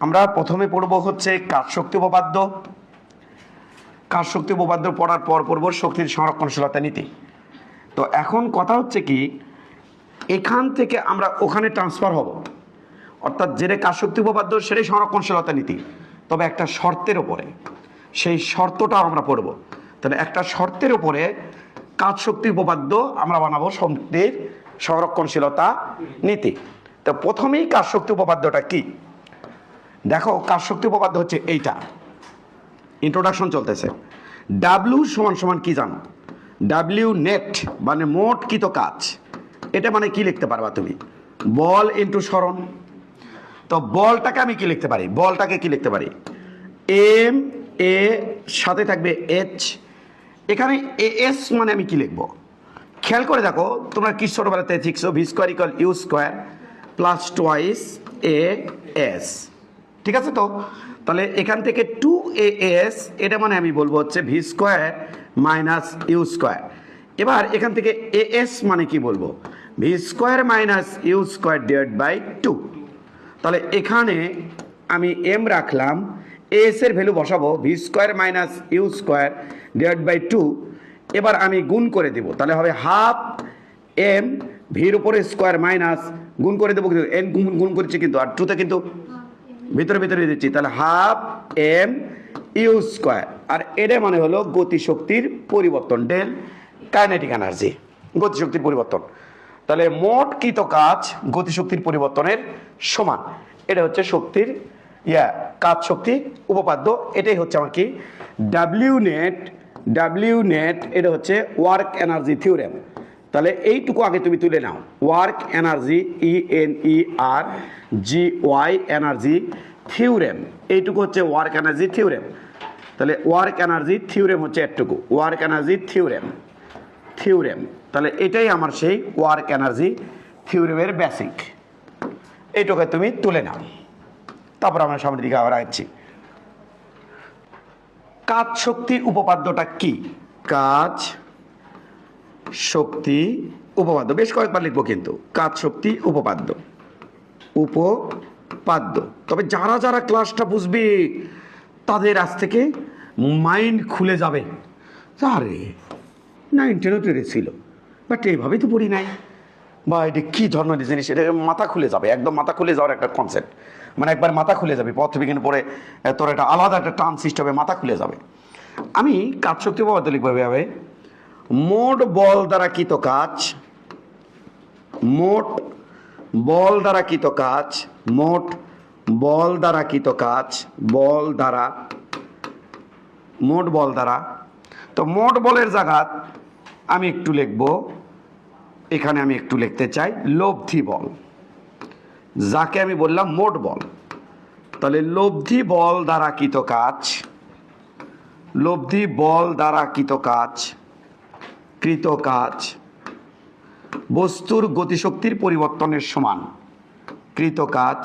আমরা প্রথমে পড়ব হচ্ছে কাজশক্তি উপপাদ্য। কাজশক্তি উপপাদ্য পড়ার পর পড়ব শক্তির সংরক্ষণশীলতা নীতি। তো এখন কথা হচ্ছে কি, এখান থেকে আমরা ওখানে ট্রান্সফার হব, অর্থাৎ যেটা কাজশক্তি উপপাদ্য সেটাই সংরক্ষণশীলতা নীতি, তবে একটা শর্তের উপরে। সেই শর্তটা আমরা পড়ব। তাহলে একটা শর্তের উপরে কাজশক্তি উপপাদ্য আমরা বানাবো শক্তির সংরক্ষণশীলতা নীতি। তো প্রথমেই কাজশক্তি উপপাদ্যটা কি দেখো। কাজশক্তি উপপাদ্য হচ্ছে এইটা, ইন্ট্রোডাকশন চলতেছে। ডাব্লিউ সমান সমান কি জানো? ডাব্লিউ নেট মানে মোট কৃত কাজ। এটা মানে কি লিখতে পারবা তুমি? বল ইন্টু সরণ। তো বলটাকে আমি কি লিখতে পারি? বলটাকে কি লিখতে পারি? এম এ সাথে থাকবে এইচ, এখানে এ এস মানে আমি কি লিখবো? খেয়াল করে দেখো, তোমরা কি ছোটবেলাতে শিখছো, V square equal U square plus twice A S, ঠিক আছে? তো তাহলে এখান থেকে 2as এটা মানে আমি বলবো হচ্ছে V square minus U square. এবার এখান থেকে as মানে কি বলবো? V square minus U square divide by 2। তাহলে এখানে আমি এম রাখলাম, as এর ভ্যালু বসাবো V square minus U square divide by 2। এবার আমি গুণ করে দেব, তাহলে হবে হাফ এম ভির উপরে স্কোয়ার মাইনাস গুণ করে দেবো, কিন্তু এন গুণ করেছি কিন্তু, আর 2তে কিন্তু ভিতরে ভিতরে দিচ্ছি, তাহলে হাফ এম ইউ স্কোয়ার। আর এটা মানে হলো গতিশক্তির পরিবর্তন, ডেল কাইনেটিক এনার্জি, গতিশক্তির পরিবর্তন। তাহলে মোট কৃত কাজ গতিশক্তির পরিবর্তনের সমান। এটা হচ্ছে শক্তির কাজ শক্তি উপপাদ্য। এটাই হচ্ছে আমার কি ডাব্লিউ নেট, এটা হচ্ছে ওয়ার্ক এনার্জি থিওরেম। তাহলে এইটুকু আগে তুমি তুলে নাও, work energy ENERGY energy theorem, এইটুকু হচ্ছে ওয়ার্ক এনার্জি থিওরেম। তাহলে ওয়ার্ক এনার্জি থিওরেম হচ্ছে একটুকু, ওয়ার্ক এনার্জি থিওরেম। তাহলে এটাই আমার সেই ওয়ার্ক এনার্জি থিওরেমের বেসিক, এইটুকু তুমি তুলে নাও। তারপর আমরা সামনের দিকে আবার আসছি। কাজ শক্তি উপপাদ্যটা কি? কাজ শক্তি উপপাদ্য বেশ কয়েকবার লিখবো, কিন্তু কাজ শক্তি উপপাদ্য। তবে যারা যারা ক্লাসটা বুঝবে তাদের আজ থেকে মাইন্ড খুলে যাবে। আরে 9-10 ছিল, বাট এইভাবেই তো পড়ি নাই, বা এটা কী ধরনের জিনিস, এটা মাথা খুলে যাবে, একদম মাথা খুলে যাওয়ার একটা কনসেপ্ট, মানে একবার মাথা খুলে যাবে পদার্থবিজ্ঞান পড়ে, তোর একটা আলাদা একটা টার্ম সিস্টেমে মাথা খুলে যাবে। আমি কাজ শক্তি উপপাদ্য লিখবো এভাবে, মোট বল দ্বারা কৃত কাজ, মোট বল দ্বারা কৃত কাজ, মোট বল দ্বারা কৃত কাজ, মোট বল দ্বারা। তো মোট বলের জায়গা আমি একটু লিখব, এখানে আমি একটু লিখতে চাই লব্ধি বল, যাকে আমি বললাম মোট বল। তাহলে লব্ধি বল দ্বারা কৃত কাজ, লব্ধি বল দ্বারা কৃত কাজ বস্তুর গতিশক্তির পরিবর্তনের সমান। কৃত কাজ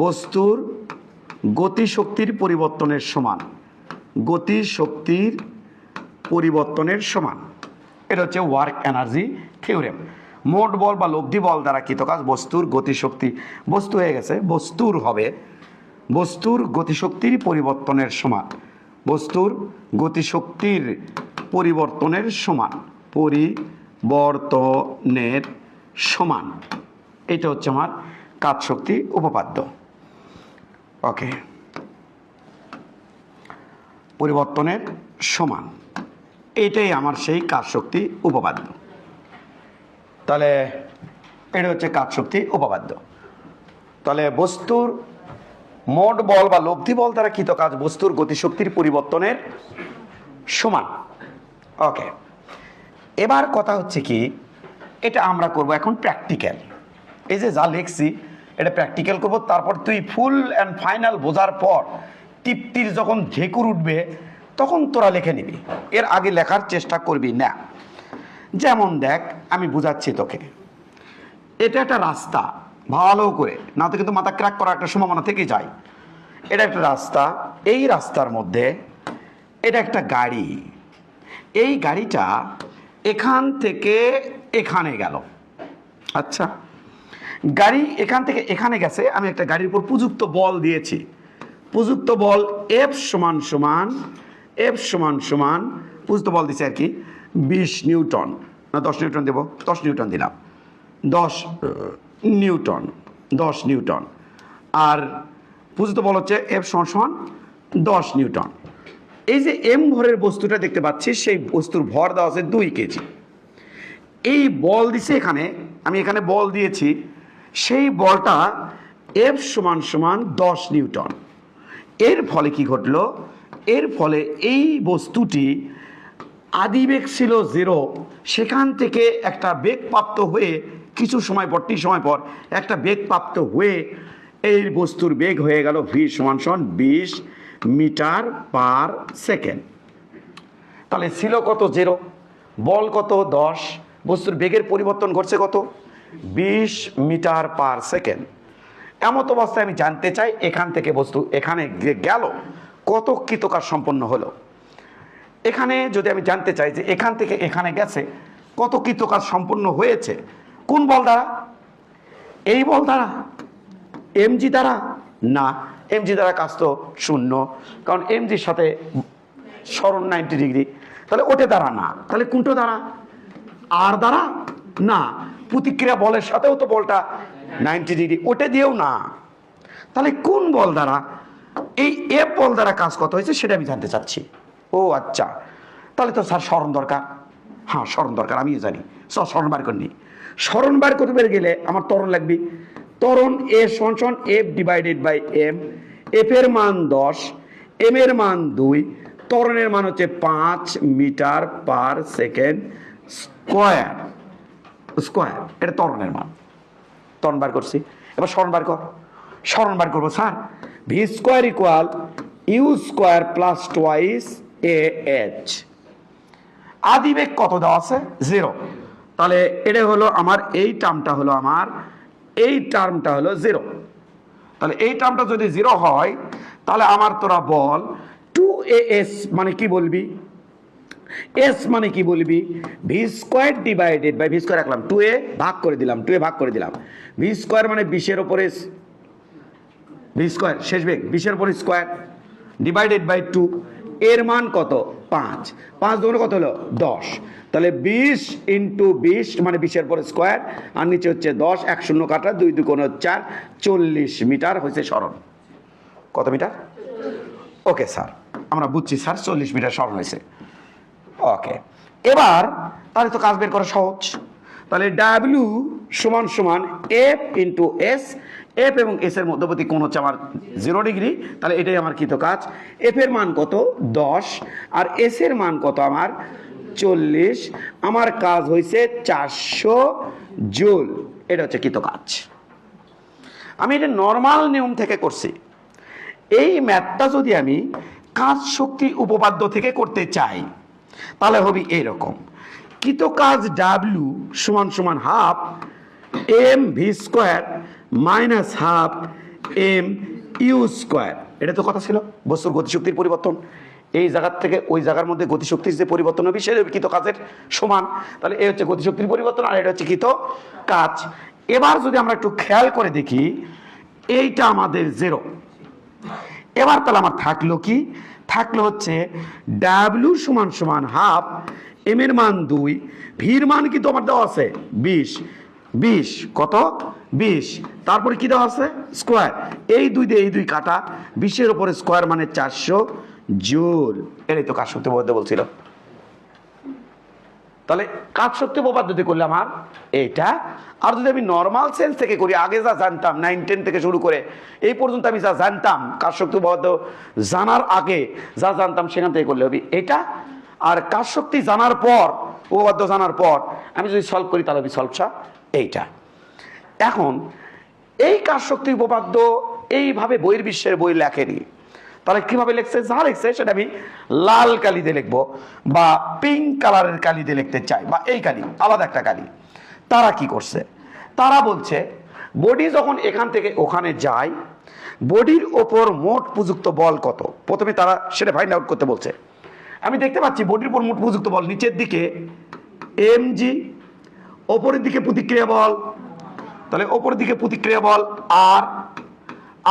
বস্তুর গতিশক্তির পরিবর্তনের সমান, গতিশক্তির পরিবর্তনের সমান। এটা হচ্ছে ওয়ার্ক এনার্জি থিওরেম। মোট বল বা লব্ধি বল দ্বারা কৃত কাজ বস্তুর গতিশক্তি, বস্তু হয়ে গেছে, বস্তুর হবে বস্তুর গতিশক্তির পরিবর্তনের সমান, বস্তুর গতিশক্তির পরিবর্তনের সমান, পরিবর্তনের সমান। এটা হচ্ছে আমার কাজ শক্তি উপপাদ্য। ওকে, পরিবর্তনের সমান, এইটাই আমার সেই কাজ শক্তি উপপাদ্য। তাহলে এটা হচ্ছে কাজ শক্তি উপপাদ্য। তাহলে বস্তুর মোট বল বা লব্ধি বল দ্বারা কৃত কাজ বস্তুর গতিশক্তির পরিবর্তনের সমান। ওকে, এবার কথা হচ্ছে কি, এটা আমরা করব এখন প্র্যাকটিক্যাল। এই যে যা লিখছি এটা প্র্যাকটিক্যাল করব, তারপর তুই ফুল অ্যান্ড ফাইনাল বোঝার পর টিপটির যখন ঝেকুর উঠবে তখন তোরা লিখে নিবি, এর আগে লেখার চেষ্টা করবি না। যেমন দেখ, আমি বুঝাচ্ছি তোকে, এটা একটা রাস্তা, ভালো করে না তো কিন্তু মাথা ক্র্যাক করার একটা সম্ভাবনা থেকে যায়। এটা একটা রাস্তা, এই রাস্তার মধ্যে এটা একটা গাড়ি, এই গাড়িটা এখান থেকে এখানে গেল। আচ্ছা, গাড়ি এখান থেকে এখানে গেছে, আমি একটা গাড়ির উপর প্রযুক্ত বল দিয়েছি, প্রযুক্ত বল এফ সমান সমান প্রযুক্ত বল দিছে আর কি 20 নিউটন, না 10 নিউটন দেব, 10 নিউটন দিলাম, 10 নিউটন, আর প্রযুক্ত বল হচ্ছে এফ সমান সমান 10 নিউটন। এই যে এম ভরের বস্তুটা দেখতে পাচ্ছি, সেই বস্তুর ভর দেওয়া আছে 2 কেজি। এই বল দিছে এখানে, আমি এখানে বল দিয়েছি, সেই বলটা এফ সমান সমান 10 নিউটন। এর ফলে কি ঘটলো? এর ফলে এই বস্তুটি আদিবেগ ছিল 0, সেখান থেকে একটা বেগ প্রাপ্ত হয়ে কিছু সময় পর, সময় পর একটা বেগ প্রাপ্ত হয়ে এই বস্তুর বেগ হয়ে গেল ভি সমান সমান 20 মিটার পার সেকেন্ড। তাহলে ছিল কত 0, বল কত 10, বস্তুর বেগের পরিবর্তন ঘটছে কত 20 মিটার পার সেকেন্ড। এমত অবস্থায় আমি জানতে চাই এখান থেকে বস্তু এখানে গেল কত কৃতকাজ সম্পন্ন হলো। এখানে যদি আমি জানতে চাই যে এখান থেকে এখানে গেছে কত কৃতকাজ সম্পন্ন হয়েছে, কোন বল দ্বারা? এই বল দ্বারা, এমজি দ্বারা না, এমজি দ্বারা কাজ তো শূন্য, কারণ এমজির সাথে সরণ 90 ডিগ্রি, তাহলে ওটা দ্বারা না। তাহলে কোনটা দ্বারা? আর দ্বারা না, প্রতিক্রিয়া বলের সাথেও তো বলটা 90 ডিগ্রি, ওটা দিয়েও না। তাহলে কোন বল দ্বারা? এই এফ বল দ্বারা কাজ কত হয়েছে সেটা আমি জানতে চাচ্ছি। ও আচ্ছা, তাহলে তো স্যার স্মরণ দরকার। হ্যাঁ স্মরণ দরকার, আমিও জানি, স্মরণ বার করিনি। স্মরণ বার করতে গেলে আমার ত্বরণ লাগবে। ত্বরণ এ সমান সমান F divided by M, F এর মান 10, এম এর মান 2, ত্বরণের মান হচ্ছে 5 মিটার পার সেকেন্ড স্কোয়ার। এটা ত্বরণের মান, ত্বরণ বার করছি। এবার স্মরণ বার কর। স্মরণ বার করবো sir, V square equal U square plus twice A H. আদিবেগ কত দেওয়া আছে? 0। তাহলে এটা হলো আমার, এই টার্মটা হলো আমার, এই টার্মটা হলো 0। তাহলে এই টার্মটা যদি 0 হয়, তাহলে আমার তোরা বল 2as মানে কি বলবি? এস মানে কি বলবি? V square divided by, V square রাখলাম, 2a ভাগ করে দিলাম, ভি স্কোয়ার মানে 20 এর উপরে ভি স্কোয়ার শেষ বেগ 20 এর উপরে স্কোয়ার ডিভাইডেড বাই 2, এর মান কত 5, 5 দুগুণে কত হলো 10। তাহলে 20 ইন্টু 20 মানে 20 এর পরে স্কোয়ার, আর নিচে হচ্ছে 10, 1 শূন্য কাটা, 2 2 কোণ 4, 40 মিটার হয়েছে সরণ। কত মিটার? ওকে স্যার, আমরা বুঝছি স্যার, 40 মিটার সরণ হয়েছে। ওকে, এবার তাহলে তো কাজ বের করা সহজ। তাহলে ডাব্লিউ সমান সমান এফ ইন্টু এস, এফ এবং এস এর মধ্যবর্তী কোণ হচ্ছে আমার 0 ডিগ্রি, তাহলে এটাই আমার কৃত কাজ। এফ এর মান কত 10, আর এস এর মান কত আমার 40, আমার কাজ হয়েছে 400 জুল। এটা হচ্ছে কৃত কাজ। আমি এটা নর্মাল নিয়ম থেকে করছি। এই ম্যাথটা যদি আমি কাজ শক্তি উপপাদ্য থেকে করতে চাই, তাহলে হবে এইরকম, কৃত কাজ ডাব্লিউ সমান সমান half M V square minus half M U square. এটা তো কথা ছিল বস্তুর গতিশক্তির পরিবর্তন, এই জায়গার থেকে ওই জায়গার মধ্যে গতিশক্তির যে পরিবর্তন হবে সেটা কৃত কাজের সমান। তাহলে এই হচ্ছে গতিশক্তির পরিবর্তন, আর এটা হচ্ছে কৃত কাজ। এবার যদি আমরা একটু খেয়াল করে দেখি, এইটা আমাদের 0। এবার তাহলে আমার থাকলো কি? থাকলো হচ্ছে ডাব্লিউ সমান সমান হাফ, এম এর মান 2, ভির মান কি তোমার দেওয়া আছে 20, কত 20, তারপরে কি দেওয়া আছে স্কোয়ার, এই 2 দিয়ে এই 2 কাটা, 20 এর উপরে স্কোয়ার মানে 400 জুল। এটাই তো কাজ শক্তি উপপাদ্য বলছিল। তাহলে কাজ শক্তি উপপাদ্য দিয়ে করলে আমার এইটা। আর যদি আমি নর্মাল সেন্স থেকে করি, আগে যা জানতাম 9 10 থেকে শুরু করে এই পর্যন্ত আমি যা জানতাম কাজ শক্তি উপপাদ্য জানার আগে যা জানতাম সেখান থেকে করলে হবে এটা। আর কাজ শক্তি জানার পর, উপপাদ্য জানার পর আমি যদি সলভ করি তাহলে হবে সলভটা এইটা। এখন এই কাজ শক্তি উপপাদ্য এইভাবে বহির্বিশ্বের বই লেখেনি। তাহলে কিভাবে লিখছে? যা লিখছে সেটা আমি লাল কালি দিয়ে লিখবো, বা পিঙ্ক কালারের কালি দিয়ে লিখতে চাই, বা এই কালি আলাদা একটা কালি। তারা কি করছে? তারা বলছে বডি যখন এখান থেকে ওখানে যায়, বডির ওপর মোট প্রযুক্ত বল কত, প্রথমে তারা সেটা ফাইন্ড আউট করতে বলছে। আমি দেখতে পাচ্ছি বডির উপর মোট প্রযুক্ত বল নিচের দিকে এমজি, ওপরের দিকে প্রতিক্রিয়া বল তাহলে ওপর দিকে প্রতিক্রিয়া বল আর,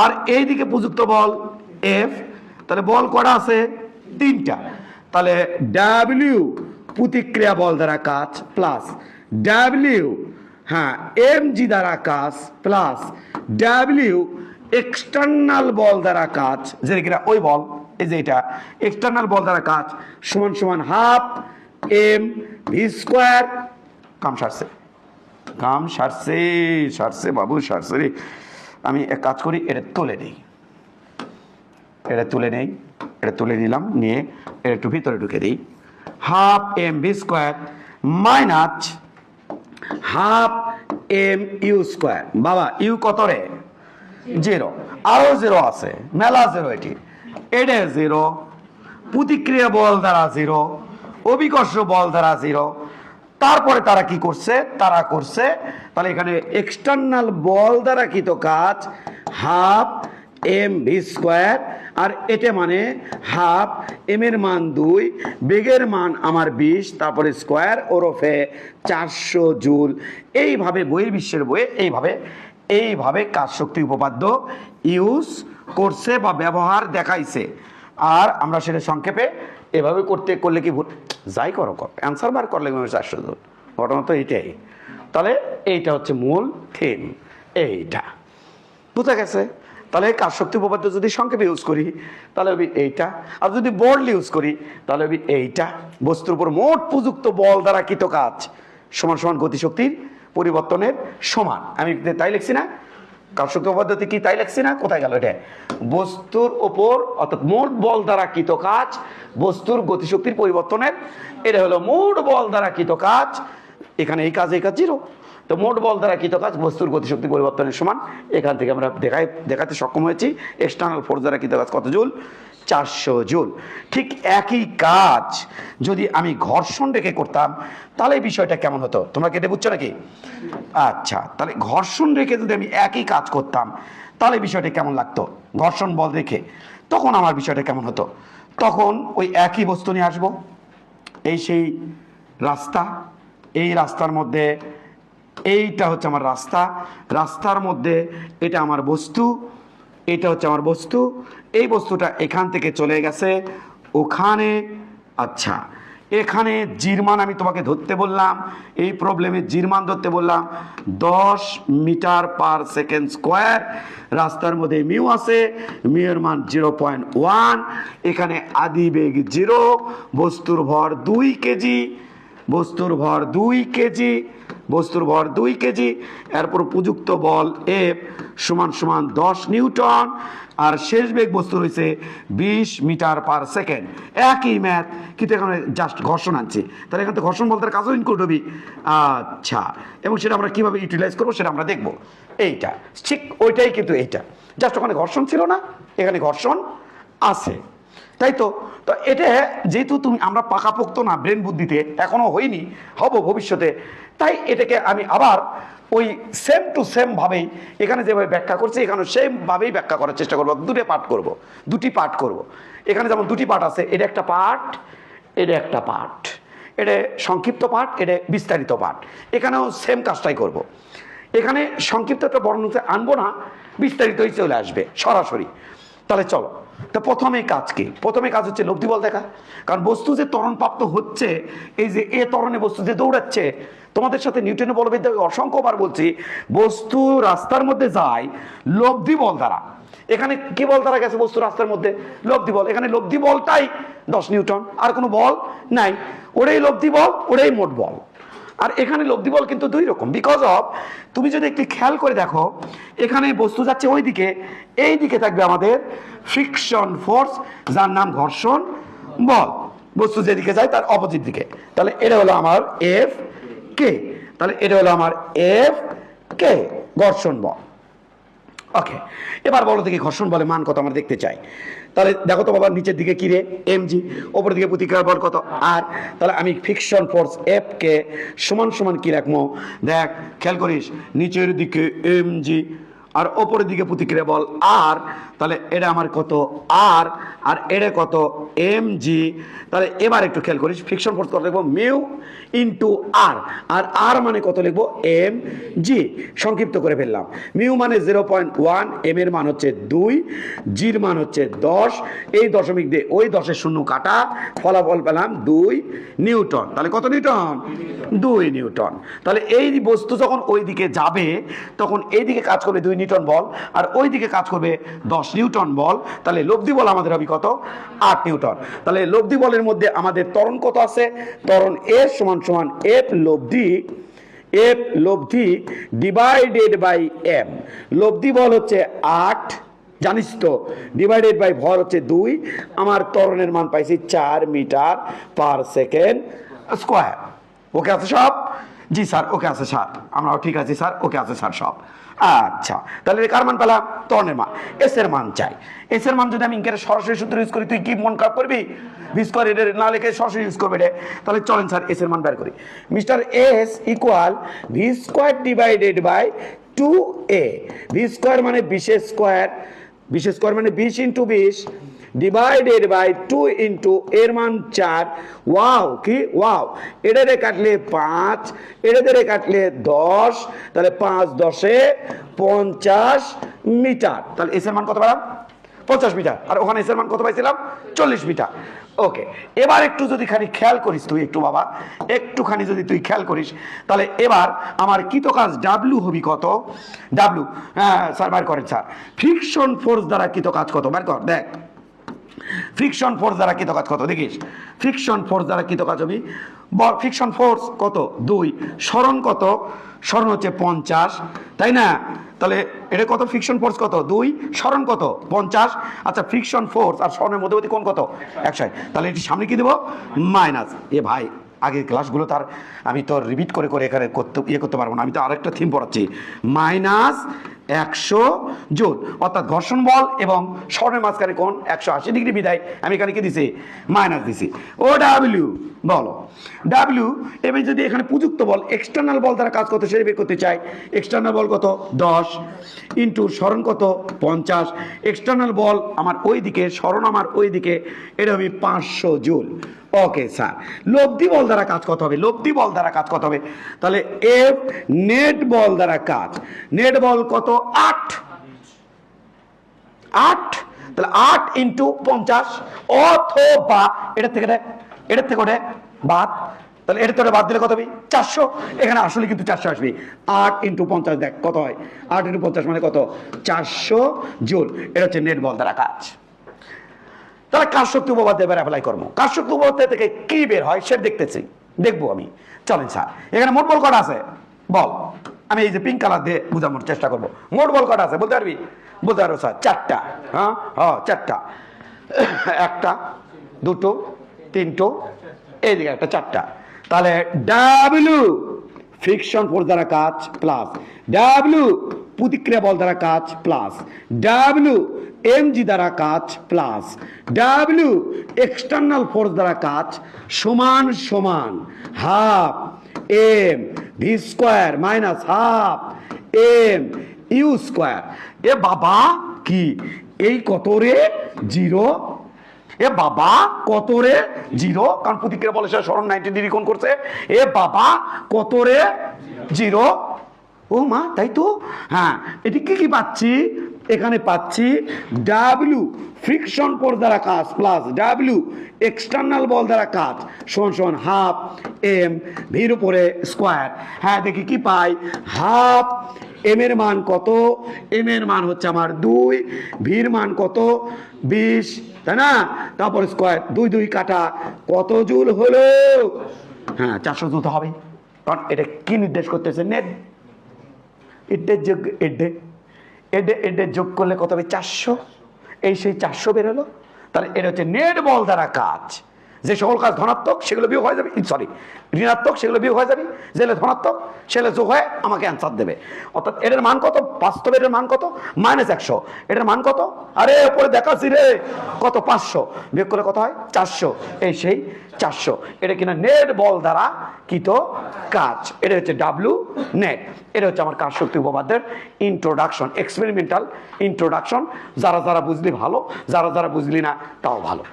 আর এই দিকে প্রযুক্ত বল এফ। তাহলে বল কটা আছে? 3টা। তাহলে ডাব্লিউ প্রতিক্রিয়া বল দ্বারা কাজ প্লাস ডাব্লিউ হ্যাঁ এম জি দ্বারা কাজ প্লাস ডাব্লিউ এক্সটার্নাল বল দ্বারা কাজ, যেটা কিনা ওই বল, এই যে এটা এক্সটার্নাল বল দ্বারা কাজ সমান সমান হাফ এম ভি স্কোয়ার। কাম সারছে, কাম সারছে, সারছে বাবু সারছে রে। আমি এক কাজ করি, এটা তুলে নেই, এটা তুলে নেই, এটা তুলে নিলাম, নিয়ে এটা একটু ভিতরে ঢুকে দিই। Half M V square minus half M U square. বাবা ইউ কত রে? 0। আরো 0 আছে, মেলা 0। এটা 0, প্রতিক্রিয়া বল দ্বারা 0, অভিকর্ষ বল দ্বারা 0। তারপরে তারা কি করছে? তারা করছে তাহলে এখানে এক্সটার্নাল বল দ্বারা কৃত কাজ হাফ এম ভি স্কোয়ার, আর এটা মানে হাফ এম এর মান 2, বেগের মান আমার 20, তারপরে স্কোয়ার ওরফে 400 জুল। এইভাবে বহির্বিশ্বের বইয়ে এইভাবে কাজ শক্তি উপপাদ্য ইউজ করছে বা ব্যবহার দেখাইছে। আর আমরা সেটা সংক্ষেপে এভাবে করলে কি ভুল যাই করো, অ্যান্সার বার করলে 400 জুল, ঘটনা তো এইটাই। তাহলে এইটা হচ্ছে মূল থিম, এইটা বুঝা গেছে। তাহলে কাজ শক্তি উপপাদ্য যদি সংক্ষেপে ইউজ করি তাহলে এইটা, আর যদি বোর্ডলি ইউজ করি তাহলে এইটা। বস্তুর উপর মোট প্রযুক্ত বল দ্বারা কৃত কাজ সমান সমান গতিশক্তির পরিবর্তনের সমান। আমি তাই লিখছি না? কাজ শক্তি উপপাদ্যতে কি তাই লিখছি না? কোথায় গেল এটা? বস্তুর উপর অর্থাৎ মোট বল দ্বারা কৃত কাজ বস্তুর গতিশক্তির পরিবর্তনের, এটা হলো মোট বল দ্বারা কৃত কাজ। এখানে এই কাজ 0। তো মোট বল দ্বারা কৃত কাজ বস্তুর গতিশক্তি পরিবর্তনের সমান। এখান থেকে আমরা দেখাতে সক্ষম হয়েছি এক্সটার্নাল ফোর্স দ্বারা কৃত কাজ কত জুল? 400 জুল। ঠিক একই কাজ যদি আমি ঘর্ষণ রেখে করতাম তাহলে এই বিষয়টা কেমন হতো? তোমরা কেটে বুঝছো নাকি? আচ্ছা, তাহলে ঘর্ষণ রেখে যদি আমি একই কাজ করতাম তাহলে বিষয়টা কেমন লাগতো? ঘর্ষণ বল রেখে তখন আমার বিষয়টা কেমন হতো? তখন ওই একই বস্তু নিয়ে আসবো, এই সেই রাস্তা, এই রাস্তার মধ্যে এইটা হচ্ছে আমার রাস্তা, রাস্তার মধ্যে এটা আমার বস্তু, এটা হচ্ছে আমার বস্তু, এই বস্তুটা এখান থেকে চলে গেছে ওখানে। আচ্ছা, এখানে জির মান আমি তোমাকে ধরতে বললাম, এই প্রবলেমে জির মান ধরতে বললাম 10 মিটার পার সেকেন্ড স্কোয়ার। রাস্তার মধ্যে মিউ আছে, মিউ এর মান 0.1। এখানে আদি বেগ 0, বস্তুর ভর 2 কেজি, বস্তুর ভর 2 কেজি, বস্তুর ভর 2 কেজি। এরপর প্রযুক্ত বল এফ সমান সমান 10 নিউটন, আর শেষ বেগ বস্তু রয়েছে 20 মিটার পার সেকেন্ড। একই ম্যাথ, কিন্তু এখানে জাস্ট ঘর্ষণ আনছে, তাহলে এখান থেকে ঘর্ষণ বলতে কাজও ইনক্লুড হবে। আচ্ছা, এবং সেটা আমরা কিভাবে ইউটিলাইজ করবো সেটা আমরা দেখবো। এইটা ঠিক ওইটাই, কিন্তু এইটা জাস্ট ওখানে ঘর্ষণ ছিল না, এখানে ঘর্ষণ আছে, তাই তো। তো এটা যেহেতু আমরা পাকাপোক্ত না ব্রেন বুদ্ধিতে, এখনো হইনি, হব ভবিষ্যতে, তাই এটাকে আমি আবার ওই সেম টু সেম ভাবেই এখানে যেভাবে ব্যাখ্যা করছি এখানে সেম ভাবেই ব্যাখ্যা করার চেষ্টা করবো। দুটি পার্ট করব। এখানে যেমন দুটি পার্ট আছে, এটা একটা পার্ট, এটা একটা পার্ট, এটা সংক্ষিপ্ত পার্ট, এটা বিস্তারিত পার্ট। এখানেও সেম কাজটাই করব। এখানে সংক্ষিপ্ত একটা বর্ণনা আনবো না, বিস্তারিতই চলে আসবে সরাসরি। তাহলে চলো, তো প্রথমে কাজ কি? প্রথমে কাজ হচ্ছে লব্ধি বল দেখা। কারণ বস্তু যে ত্বরণ প্রাপ্ত হচ্ছে, এই যে এ ত্বরণে বস্তু যে দৌড়াচ্ছে, তোমাদের সাথে নিউটনের বলবিদ্যায় অসংখ্যবার বলছি, বস্তু রাস্তার মধ্যে যায় লব্ধি বল দ্বারা। এখানে কি বল দ্বারা গেছে বস্তু রাস্তার মধ্যে? লব্ধি বল। এখানে লব্ধি বলটাই 10 নিউটন, আর কোনো বল নাই। ওটাই লব্ধি বল, ওটাই মোট বল। আর এখানে লব্ধি বল কিন্তু 2 রকম, বিকজ অফ তুমি যদি একটু খেয়াল করে দেখো, এখানে বস্তু যাচ্ছে ওই দিকে, এই দিকে থাকবে আমাদের ফ্রিকশন ফোর্স, যার নাম ঘর্ষণ বল। বস্তু যেদিকে যায় তার অপোজিট দিকে। তাহলে এটা হলো আমার এফ কে, তাহলে এটা হলো আমার এফ কে ঘর্ষণ বল। ওকে, এবার বলো দেখি ঘর্ষণ বলে মান কত আমরা দেখতে চাই। তাহলে দেখো তো বাবা, নিচের দিকে কি রে? এমজি, ওপর দিকে প্রতিক্রিয়া বল কত? আর। তাহলে আমি ফ্রিকশন ফোর্স এফ কে সমান সমান কি রাখবো? দেখ, খেয়াল করিস, নিচের দিকে এমজি আর ওপরের দিকে প্রতিক্রিয়া বল আর, তাহলে এটা আমার কত আর, আর এটা কত এম জি। তাহলে এবার একটু খেয়াল করিস, ফ্রিকশন ফোর্স কত লিখবো মিউ ইন্টু আর, আর আর মানে কত লিখবো এম জি। সংক্ষিপ্ত করে ফেললাম, মিউ মানে 0.1, এম এর মান হচ্ছে 2, জির মান হচ্ছে 10, এই দশমিক দিয়ে ওই 10-এর শূন্য কাটা, ফলাফল পেলাম 2 নিউটন। তাহলে কত নিউটন? 2 নিউটন। তাহলে এই বস্তু যখন ওই দিকে যাবে তখন এই দিকে কাজ করবে 2 নিউটন বল, আর ওই দিকে কাজ করবে 10 নিউটন বল। তাহলে লব্ধি বল আমাদের হবে কত? 8 নিউটন। তাহলে লব্ধি বলের মধ্যে আমাদের ত্বরণ কত আছে? ত্বরণ এস সমান সমান এফ লব্ধি ডিভাইডেড বাই এম। লব্ধি বল হচ্ছে 8, জানিস তো, ডিভাইডেড বাই ভর হচ্ছে 2। আমার ত্বরণের মান পাইছি 4 মিটার পার সেকেন্ড স্কোয়ার। ওকে আছে সব? জি স্যার ওকে আছে স্যার, আমরাও ঠিক আছে স্যার, ওকে আছে স্যার সব। আচ্ছা, তাহলে কার মান পেলাম? ত্বরণের মান। এস এর মান চাই। এস এর মান যদি আমি ইনকের সরাসরি সূত্র ইউজ করি, তুই কি মন খারাপ করবি? ভি স্কোয়ার এর না লিখে সরাসরি ইউজ করবে রে। তাহলে চলেন স্যার এস এর মান বের করি। Mister S equal V square divided by 2a। V square মানে 20 স্কোয়ার, 20 স্কোয়ার মানে 20 ইন্টু 20 ডিভাইডেড বাই 2 ইন্টু এর মান 4। ওয়াও, কি ওয়াও! এটারে কাটলে 5, এটারে কাটলে 10, তাহলে 5 10 50 মিটার। তাহলে এস এর মান কত পেলাম? 50 মিটার। আর ওখানে এস এর মান কত পাইছিলাম? 40 মিটার। ওকে, এবার একটু যদি খালি খেয়াল করিস তুই, একটু বাবা একটুখানি যদি তুই খেয়াল করিস, তাহলে এবার আমার কৃতকাজ ডাব্লিউ হবি কত? ডাব্লিউ, হ্যাঁ স্যার বার করেন স্যার। ফ্রিকশন ফোর্স দ্বারা কৃতকাজ কত বার কর, দেখ ফ্রিকশন ফোর্স দ্বারা কৃতকাজ কত দেখিস। ফ্রিকশন ফোর্স দ্বারা কৃতকাজ হবি, ফ্রিকশন ফোর্স কত? 2। সরণ কত? সরণ হচ্ছে 50, তাই না? তাহলে এটা কত? ফ্রিকশন ফোর্স কত? 2, সরণ কত? 50। আচ্ছা, ফ্রিকশন ফোর্স আর সরণের মধ্যবর্তী কোণ কত? 100। তাহলে এটি সামনে কি দেবো? মাইনাস। এ ভাই, আগের ক্লাসগুলো তার আমি তো রিপিট করে করে এখানে করতে পারবো না, আমি তো আরেকটা থিম পড়াচ্ছি। মাইনাস 100 জুল, অর্থাৎ ঘর্ষণ বল এবং সরণের মাঝখানে কোণ 180 ডিগ্রি বিদায় আমি এখানে কি দিছি? মাইনাস দিছি। ও ডাব্লিউ বলো, ডাব্লিউ। এবার যদি এখানে প্রযুক্ত বল এক্সটার্নাল বল দ্বারা কাজ করতে সেটা বের করতে চাই। এক্সটার্নাল বল কত? 10 ইন্টু সরণ কত? 50। এক্সটার্নাল বল আমার ওই দিকে, সরণ আমার ওই দিকে, এটা হবে 500 জুল। ওকে স্যার, লব্ধি বল দ্বারা কাজ কত হবে? লব্ধি বল দ্বারা কাজ কত হবে? তাহলে এফ নেট বল দ্বারা কাজ, নেট বল কত? 8। তাহলে 8 ইন্টু 50, অথবা এটার থেকে বাদ, তাহলে এটা তোরা বাদ দিলে কত হবে? 400। এখানে আসলে কিন্তু 400 আসবে। 8 ইন্টু 50 দেখ কত হয়? 8 ইন্টু 50 মানে কত? 400 জুল। এটা হচ্ছে নেট বল দ্বারা কাজ। তাহলে কাজ শক্তি উপপাদ্য এবার অ্যাপ্লাই করবো। কাজ শক্তি উপপাদ্য থেকে কি বের হয় সেটা দেখবো আমি। চলেন স্যার, এখানে মোট বল কটা আছে বল? আমি এই যে পিঙ্ক কালার দিয়ে বোঝানোর চেষ্টা করবো। মোট বল কটা আছে বলতে পারবি? বলতে পারবো স্যার 4টা। হ্যাঁ হ্যাঁ 4টা, 1টা 2টো 3টো, এইদিকে একটা 4টা। তাহলে ডাব্লিউ ফ্রিকশন ফোর্স দ্বারা কাজ প্লাস ডাব্লিউ প্রতিক্রিয়া বল দ্বারা কাজ প্লাস ডাব্লিউ এমজি দ্বারা কাজ প্লাস ডাব্লিউ এক্সটার্নাল ফোর্স দ্বারা কাজ সমান সমান half M V square minus half M U square. এ বাবা, কি এই কত রে? 0। এ বাবা কত রে? 0, কারণ প্রতিক্রিয়া বলে সরণ 90 ডিগ্রি কোণ করছে। এ বাবা কত রে? 0। ও মা, তাই তো। হ্যাঁ, এটি কি পাচ্ছি? এখানে পাচ্ছি ডাব্লিউ ফ্রিকশন ফোর্স দ্বারা কাজ প্লাস ডাব্লিউ এক্সটার্নাল বল দ্বারা কাজ সমান সমান হাফ এম ভির উপরে স্কোয়ার। হ্যাঁ, দেখি কি পাই? হাফ এম এর মান কত? এম এর মান হচ্ছে আমার 2, ভির মান কত? 20, তাই না? তারপর স্কোয়ার 2 2 কাটা, কত জুল হলো? হ্যাঁ 400 জুল তো হবে, কারণ এটা কি নির্দেশ করতেছে? নেট। এডের যোগ এডে যোগ করলে কত হবে? 400। এই সেই 400 বেরোলো। তাহলে এটা হচ্ছে নেট বল দ্বারা কাজ। যে সকল কাজ ধনাত্মক সেগুলো বিয়োগ হয়ে যাবে, সরি ঋণাত্মক সেগুলো বিয়োগ হয়ে যাবে, যেগুলো ধনাত্মক সেগুলো যোগ হয়ে আমাকে অ্যান্সার দেবে। অর্থাৎ এটার মান কত? বাস্তবে এটার মান কত? -100। এটার মান কত? আরে উপরে দেখাচ্ছি রে, কত? 500। বিয়োগ করলে কত হয়? 400। এই সেই 400। এটা কিনা নেট বল দ্বারা কৃত কাজ, এটা হচ্ছে ডাব্লিউ নেট। এটা হচ্ছে আমার কাজ শক্তি উপপাদ্যের ইন্ট্রোডাকশন, এক্সপেরিমেন্টাল ইন্ট্রোডাকশন। যারা যারা বুঝলি ভালো, যারা যারা বুঝলি না তাও ভালো।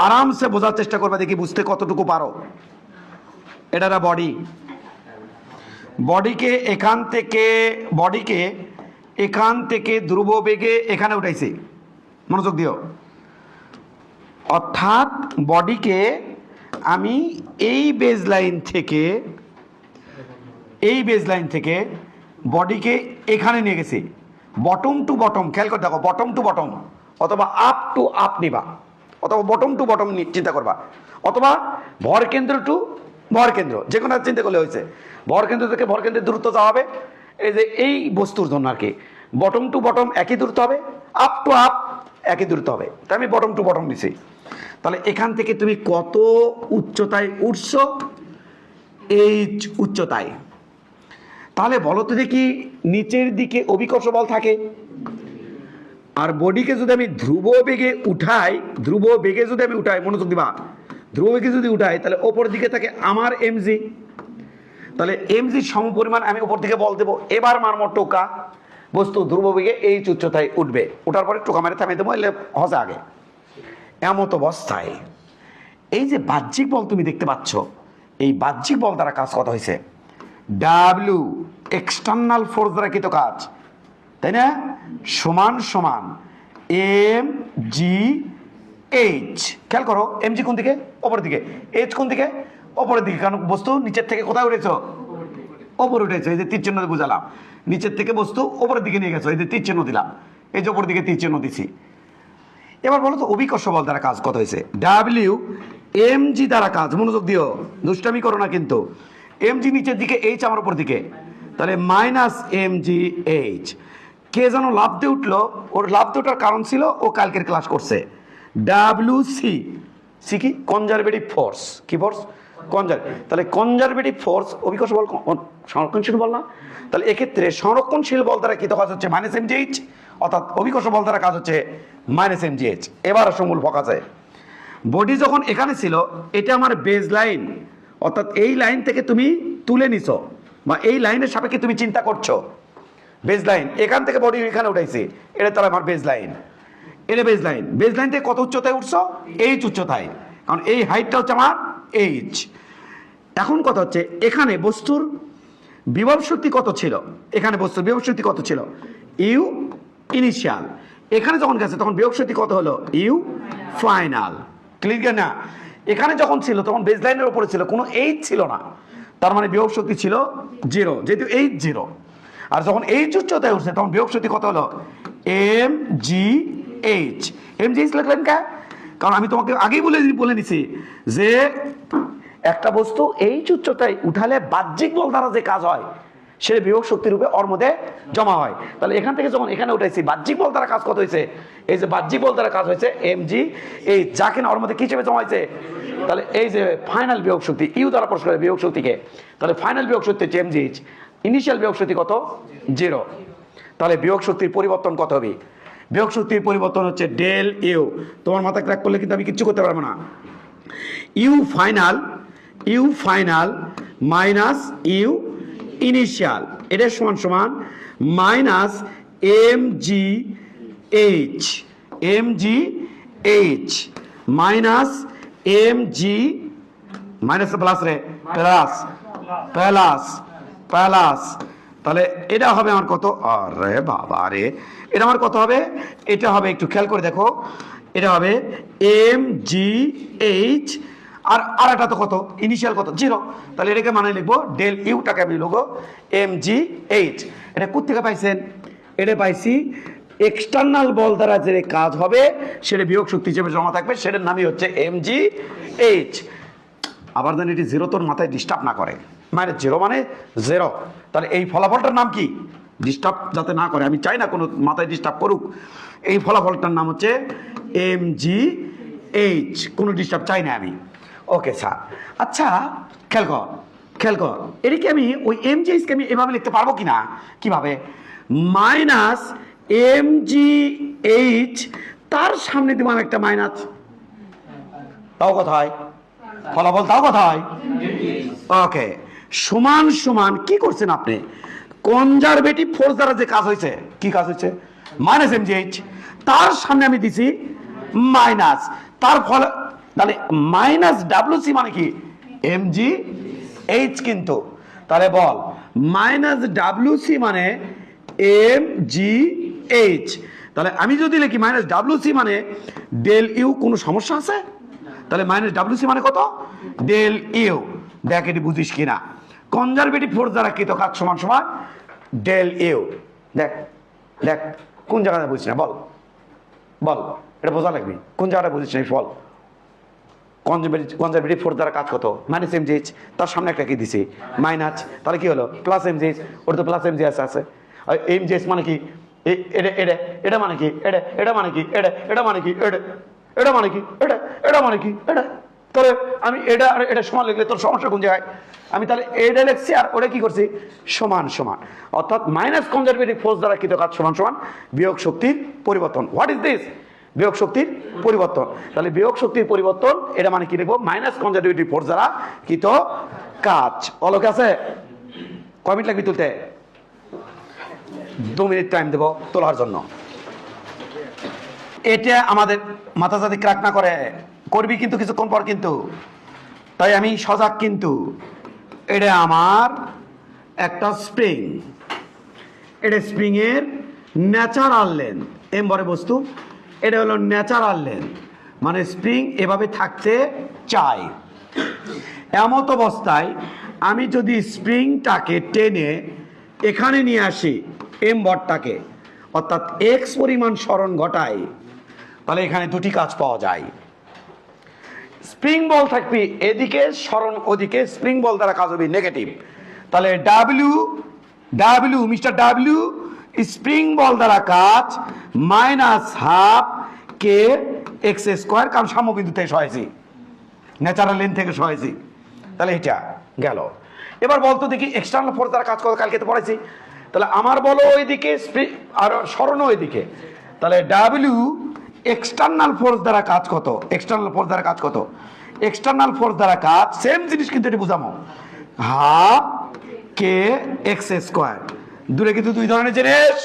আরামসে বোঝার চেষ্টা করবে, দেখি বুঝতে কতটুকু পারো। এটা একটা বডি, বডিকে এখান থেকে ধ্রুব বেগে এখানে উঠাইছি, মনোযোগ দিও। অর্থাৎ বডিকে আমি এই বেজ লাইন থেকে বডিকে এখানে নিয়ে গেছি, বটম টু বটম। খেয়াল করে দেখো, বটম টু বটম অথবা আপ টু আপ নিবা, অথবা বটম টু বটম চিন্তা করবা, অথবা ভর কেন্দ্র টু ভর কেন্দ্র, যে কোনো চিন্তা করলে হয়েছে। ভর কেন্দ্র থেকে ভর কেন্দ্রের দূরত্ব যা হবে, এই যে এই বস্তুর জন্য আর কি, বটম টু বটম একই দূরত্ব হবে, আপ টু আপ একই দূরত্ব হবে। তাই আমি বটম টু বটম নিছি। তাহলে এখান থেকে তুমি কত উচ্চতায় উঠছো? এইচ উচ্চতায়। তাহলে বলো তো দেখি, নিচের দিকে অভিকর্ষ বল থাকে, আর বডিকে যদি আমি ধ্রুব বেগে উঠাই, মনোযোগ দিবা, ধ্রুব বেগে যদি উঠাই, তাহলে ওপর দিকে থাকে আমার এমজি। তাহলে এমজি সম পরিমাণ আমি ওপর দিকে বল দেবো। এবার মারমো টোকা, বস্তু ধ্রুব বেগে এই উচ্চতায় উঠবে, ওঠার পরে টোকা মেরে থামিয়ে দেবো, এলে হজে আগে। এমত অবস্থায় এই যে বাহ্যিক বল তুমি দেখতে পাচ্ছ, এই বাহ্যিক বল দ্বারা কাজ কত হয়েছে? ডাব্লিউ এক্সটার্নাল ফোর্স দ্বারা কৃত কাজ, তাই না, সমান এম জি এইচ। খেয়াল করো, এম জি কোন দিকে? ওপরের দিকে। এইচ কোন দিকে? ওপরের দিকে। কারণ বস্তু নিচের থেকে কোথায় উঠেছ? ওপরে উঠেছে। এই যে তীর চিহ্ন বুঝালাম, নিচের থেকে বস্তু ওপরের দিকে নিয়ে গেছো, এই যে তীর চিহ্ন দিলাম, এই যে ওপরের দিকে তীর চিহ্ন দিছি। এবার বলো তো অভিকর্ষ বল দ্বারা কাজ কত হয়েছে? ডাব্লিউ এম জি দ্বারা কাজ, মনোযোগ দিও, দুষ্টামি করো না কিন্তু। এম জি নিচের দিকে, এইচ আমার উপর দিকে, তাহলে মাইনাস এম জি এইচ। কে যেন লাভ দিয়ে উঠলো, ওর লাভ দিয়ে ওঠার কারণ ছিল ও কালকের ক্লাস করছে। ডাব্লিউ সি, সি কি? Conservative force. কি ফোর্স? তাহলে কনজারভেটিভ ফোর্স অভিকর্ষ বল সংরক্ষণশীল বল না? তাহলে এক্ষেত্রে সংরক্ষণশীল বল দ্বারা কৃত কাজ হচ্ছে মাইনাস এম জি এইচ, অর্থাৎ অভিকর্ষ বল দ্বারা কাজ হচ্ছে মাইনাস এম জি এইচ। এবার সমূল ফোকাসে, বডি যখন এখানে ছিল, এটা আমার বেজ লাইন, অর্থাৎ এই লাইন থেকে তুমি তুলে নিছো, বা এই লাইনের সাপেক্ষে তুমি চিন্তা করছো। বেজ লাইন, এখান থেকে বডি এখানে উঠাইছি, এটা তাহলে আমার বেজ লাইন। এটা বেজ লাইন থেকে কত উচ্চতায় উঠছো? এইচ উচ্চতায়, কারণ এই হাইটটা হচ্ছে আমার এইচ। এখন কথা হচ্ছে, এখানে বস্তুর বিভব শক্তি কত ছিল? এখানে বস্তুর বিভব শক্তি কত ছিল? U initial. এখানে যখন গেছে তখন বিভব শক্তি কত হলো? You final. ক্লিয়ার না? এখানে যখন ছিল তখন বেজ লাইনের উপরে ছিল, কোনো এইচ ছিল না, তার মানে বিভব শক্তি ছিল 0, যেহেতু এইচ 0। আর যখন এইচ উচ্চতায় উঠছে তখন বিভব শক্তি কত হলো? M G H. M G H লিখলেন কে? কারণ আমি তোমাকে আগেই বলে নিছি যে একটা বস্তু এইচ উচ্চতায় উঠালে বাহ্যিক বল দ্বারা যে কাজ হয় সেটা বিভব শক্তি রূপে ওর মধ্যে জমা হয়। তাহলে এখান থেকে যখন এখানে উঠাইছি, বাহ্যিক বল দ্বারা কাজ কত হয়েছে? এই যে বাহ্যিক বল দ্বারা কাজ হয়েছে এম জি এইচ, যা কিনা ওর মধ্যে কি হিসেবে জমা হয়েছে? তাহলে এই যে ফাইনাল বিভব শক্তি, ইউ দ্বারা প্রকাশ করে বিভব শক্তিকে, তাহলে ফাইনাল বিভব শক্তি হচ্ছে এম জি এইচ। ইনিশিয়াল বিভব শক্তি কত? 0। তাহলে বিভব শক্তির পরিবর্তন কত হবে? বিভব শক্তির পরিবর্তন হচ্ছে ডেল ইউ। তোমার মাথা ক্র্যাক করলে কিন্তু আমি কিচ্ছু করতে পারবো না। U final minus U initial, এটা সমান minus M G H minus M G minus plus রে প্লাস। তাহলে এটা হবে আমার কত? আরে বাবা রে, এটা আমার কত হবে? এটা হবে, একটু খেয়াল করে দেখো, এটা হবে এম জি এইচ, আর এটা তো কত? ইনিশিয়াল কত? 0। তাহলে এটাকে মানে লিখবো ডেল ইউটাকে আমি লিখবো এম জি এইচ। এটা কোথেকে পাইছেন? এটা পাইছি এক্সটার্নাল বল দ্বারা যে কাজ হবে সেটা বিয়োগ শক্তি হিসেবে জমা থাকবে, সেটার নামই হচ্ছে এম জি এইচ। আবার যেন এটি 0 তোর মাথায় ডিস্টার্ব না করে, মানে 0 মানে 0। তাহলে এই ফলাফলটার নাম কি? ডিস্টার্ব যাতে না করে, আমি চাই না কোনো মাথায় ডিস্টার্ব করুক। এই ফলাফলটার নাম হচ্ছে এম জি এইচ, কোনো ডিস্টার্ব চাই না আমি। ওকে স্যার, আচ্ছা খেয়াল কর, এটিকে আমি ওই এম জি এইচকে আমি এভাবে লিখতে পারবো কিনা? কিভাবে? মাইনাস mgh তার সামনে দিব আমি একটা মাইনাস, তাও কোথায় ফলাফল, তাও কোথায় ওকে সমান সমান কি করছেন আপনি কনজারভেটিভ ফোর্স দ্বারা যে কাজ হয়েছে, কি কাজ হয়েছে মাইনাস mgh, তার সামনে আমি দিছি মাইনাস, তার ফলে তাহলে মাইনাস wc মানে কি mgh, কিন্তু তাহলে বল মাইনাস wc মানে mgh, তাহলে আমি যদি লিখি মাইনাস wc মানে ডেল ইউ, কোনো সমস্যা আছে? তাহলে মাইনাস wc মানে কত ডেল ইউ, দেখ এটি বুঝিস কিনা কনজারভেটিভ ফোর্স দ্বারা কৃত কাজ সমান সমান ডেল ইউ, দেখ দেখ কোন জায়গাটা বুঝিস না বল বল, এটা বোঝা লাগবে কোন জায়গাটা বুঝিস না ফল। কনজারভেটিভ ফোর্স দ্বারা কাজ কত মাইনাস mgh, তার সামনে একটা কি দিছি মাইনাস, তাহলে কি হলো প্লাস mgh, ওটা তো প্লাস mgh আছে, আর mgh মানে কি এটা এটা এটা মানে কি এটা এটা মানে কি এটা এটা মানে কি এটা এটা মানে কি এটা এটা মানে কি এটা, তাহলে আমি এটা আর এটা সমান লিখলে তোর সমস্যা কোন জায়গায়? আমি তাহলে এটা লিখছি আর ওটা কি করছি সমান সমান, অর্থাৎ মাইনাস কনজারভেটিভ ফোর্স দ্বারা কৃত কাজ সমান সমান বিয়োগ শক্তির পরিবর্তন। What is this? বিয়োগ শক্তির পরিবর্তন। তাহলে বিয়োগ শক্তির পরিবর্তন এটা মানে কি লিখবো মাইনাস কনজারভেটিভ ফোর্স দ্বারা কৃত কাজ। অলোকে আছে? কয় মিনিট লাগবে তুলতে? 2 মিনিট টাইম দেবো তোলার জন্য। এটা আমাদের মাথা যদি ক্র্যাক না করে করবি কিন্তু কিছুক্ষণ পর কিন্তু, তাই আমি সজাগ কিন্তু। এটা আমার একটা স্প্রিং, এটা স্প্রিং এর ন্যাচারাল লেন্থ, এম বরে বস্তু, এটা হলো ন্যাচারাল লেন্থ, মানে স্প্রিং এভাবে থাকতে চাই। এমত অবস্থায় আমি যদি স্প্রিংটাকে টেনে এখানে নিয়ে আসি এম বরটাকে, অর্থাৎ এক্স পরিমাণ সরণ ঘটাই, তাহলে এখানে দুটি কাজ পাওয়া যায়। স্প্রিং বল থাকবে এদিকে, সরণ ওদিকে, স্প্রিং বল দ্বারা কাজ হবে নেগেটিভ, তাহলে W W mister W spring বল দ্বারা কাজ minus half K X square, কারণ সাম্যবিন্দু থেকে সহাইছি, ন্যাচারাল লেন্থ থেকে সহাইছি, তাহলে এটা গেল। এবার বলতো দেখি এক্সটার্নাল ফোর্স দ্বারা কাজ করো, কালকে তো পড়াইছি, তাহলে আমার বলো ওইদিকে আর সরণ ওইদিকে, তাহলে ডাব্লিউ এক্সটার্নাল ফোর্স দ্বারা কাজ কত, এক্সটার্নাল ফোর্স দ্বারা কাজ কত, এক্সটার্নাল ফোর্স দ্বারা কাজ সেম জিনিস কিন্তু এটি বুঝামো হাফ কে এক্স স্কোয়ার, দূরে কিন্তু দুই ধরনের জিনিস।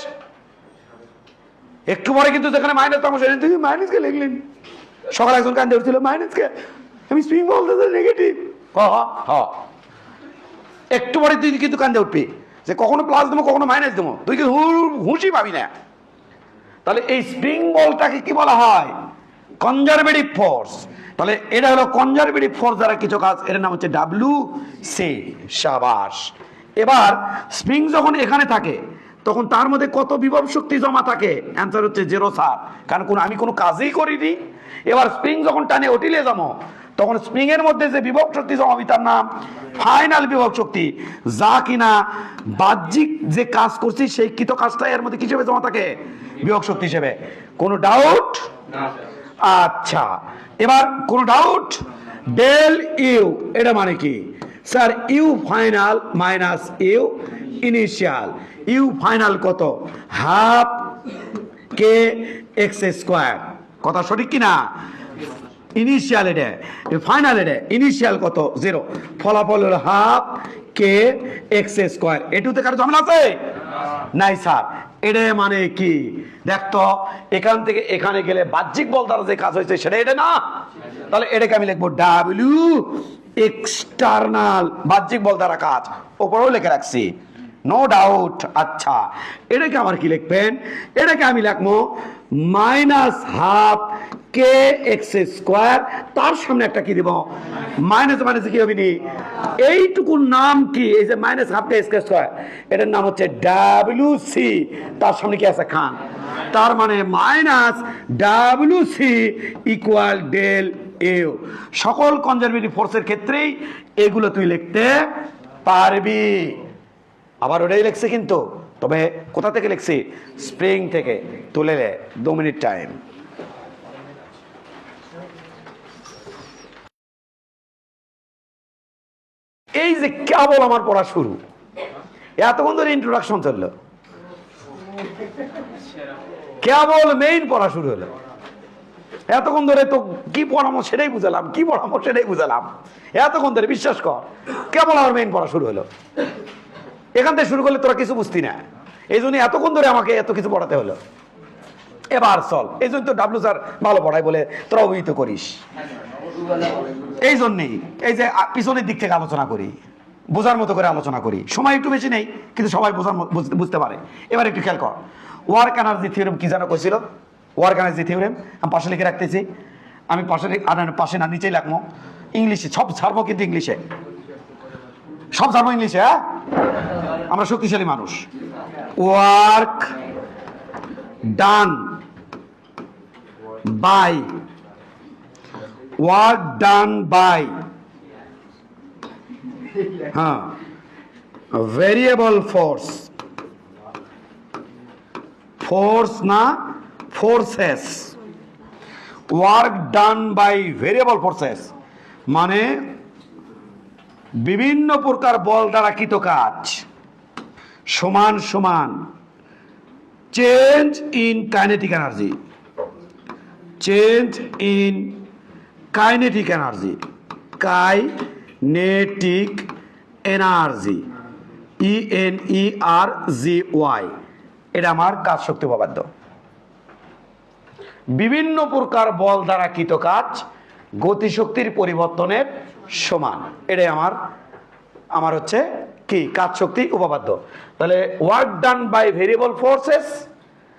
একটু পরে কিন্তু যেখানে মাইনাস তামসা তুই মাইনাসকে লিখলেন, সকালে একজন কান্দে উঠছিল মাইনাসকে, আমি স্প্রিং বলতে নেগেটিভ, একটু পরে তুই কিন্তু কান্দে উঠবি যে কখনো প্লাস দেবো কখনো মাইনাস দেবো, তুই কিন্তু হুঁশি পাবি না। তাহলে এই স্প্রিং বলটাকে কি বলা হয়? Conservative force. তাহলে এটা হলো কনজারভেটিভ ফোর্স দ্বারা কিছু কাজ, এর নাম হচ্ছে ডাব্লিউ সি। সাবাস। এবার স্প্রিং যখন এখানে থাকে তখন তার মধ্যে কত বিভব শক্তি জমা থাকে? অ্যান্সার হচ্ছে 0 স্যার, কারণ আমি কোনো কাজই করিনি। এবার স্প্রিং যখন টানে ওটিলে যাবো তখন স্প্রিং এর মধ্যে যে বিভব শক্তি জমাবি তার নাম ফাইনাল বিভব শক্তি, যা কিনা বাহ্যিক যে কাজ করছি সেই কৃত কাজটা এর মধ্যে কি হিসেবে জমা থাকে? বিভব শক্তি হিসেবে। কোনো ডাউট? আচ্ছা, এবার কোনো ডাউট? ডেল ইউ এটা মানে কি sir? U final minus U initial. U final কত? Half K X square. কথা সঠিক কিনা? ইনিশিয়াল এটা, ফাইনাল এটা, ইনিশিয়াল কত? 0। ফলাফল হলো হাফ কে এক্স স্কোয়ার। এটুতে কারো ঝামেলা আছে? নাই স্যার। এটা মানে কি দেখতো, এখান থেকে এখানে গেলে বাহ্যিক বল দ্বারা যে কাজ হয়েছে সেটা এটা না, তাহলে এটাকে আমি লিখবো ডাব্লিউ এক্সটার্নাল, বাহ্যিক বল দ্বারা কাজ, ওপরেও লিখে রাখছি, নো ডাউট। আচ্ছা, এটাকে আমার কি লিখবেন? এটাকে আমি লিখবো minus half K X square, তার সামনে একটা কি দিব? মাইনাস মাইনাস কি হবে? এইটুকুর নাম কি? এই যে minus half K X square, এটার নাম হচ্ছে ডাব্লিউ সি, তার সামনে কি আছে? খান। তার মানে minus W C equal del U. সকল কনজারভেটিভ ফোর্সের ক্ষেত্রেই এগুলো তুই লিখতে পারবি। আবার ওটাই লিখছে কিন্তু, তবে কোথা থেকে লিখছি? স্প্রিং থেকে। তুলে 2 মিনিট টাইম। এই যে কেবল আমার পড়া শুরু, এতক্ষণ ধরে ইন্ট্রোডাকশন চললো, কেবল মেইন পড়া শুরু হলো। এতক্ষণ ধরে তো কি পড়ামো সেটাই বুঝালাম, কি পড়ামো সেটাই বুঝালাম, এতক্ষণ ধরে বিশ্বাস কর কেবল আমার মেইন পড়া শুরু হলো। এখান থেকে শুরু করলে তোরা কিছু বুঝতি না, এই জন্য এতক্ষণ ধরে আমাকে এত কিছু পড়াতে হলো। এবার চল, এই জন্য তো ডাব্লু স্যার ভালো পড়ায় বলে তোরা অভিহিত করিস। এই জন্যেই এই যে পিছনের দিক থেকে আলোচনা করি, বোঝার মতো করে আলোচনা করি। সময় একটু বেশি নেই, কিন্তু সবাই বুঝতে পারে। এবার একটু খেয়াল কর, ওয়ার্ক এনার্জি থিওরেম কি যেন কইছিল? ওয়ার্ক এনার্জি থিওরেম আমি পাশে লিখে রাখতেছি, আমি পাশে না নিচেই লিখবো, ইংলিশে সব ছাড়বো, কিন্তু ইংলিশে সব ছাড়বো, ইংলিশে। হ্যাঁ, আমরা শক্তিশালী মানুষ। Work done by, work done by, হ্যাঁ, ভেরিয়েবল ফোর্স, ফোর্স না forces, work done by variable forces মানে বিভিন্ন প্রকার বল দ্বারা কৃত কাজ সমান সমান change in kinetic energy, change in kinetic energy, kinetic energy, ENERGY, এটা আমার কাজ শক্তি উপপাদ্য। বিভিন্ন প্রকার বল দ্বারা কৃত কাজ গতিশক্তির পরিবর্তনের সমান, এটাই আমার হচ্ছে কি কাজ শক্তি উপপাদ্য। তাহলে work done by variable forces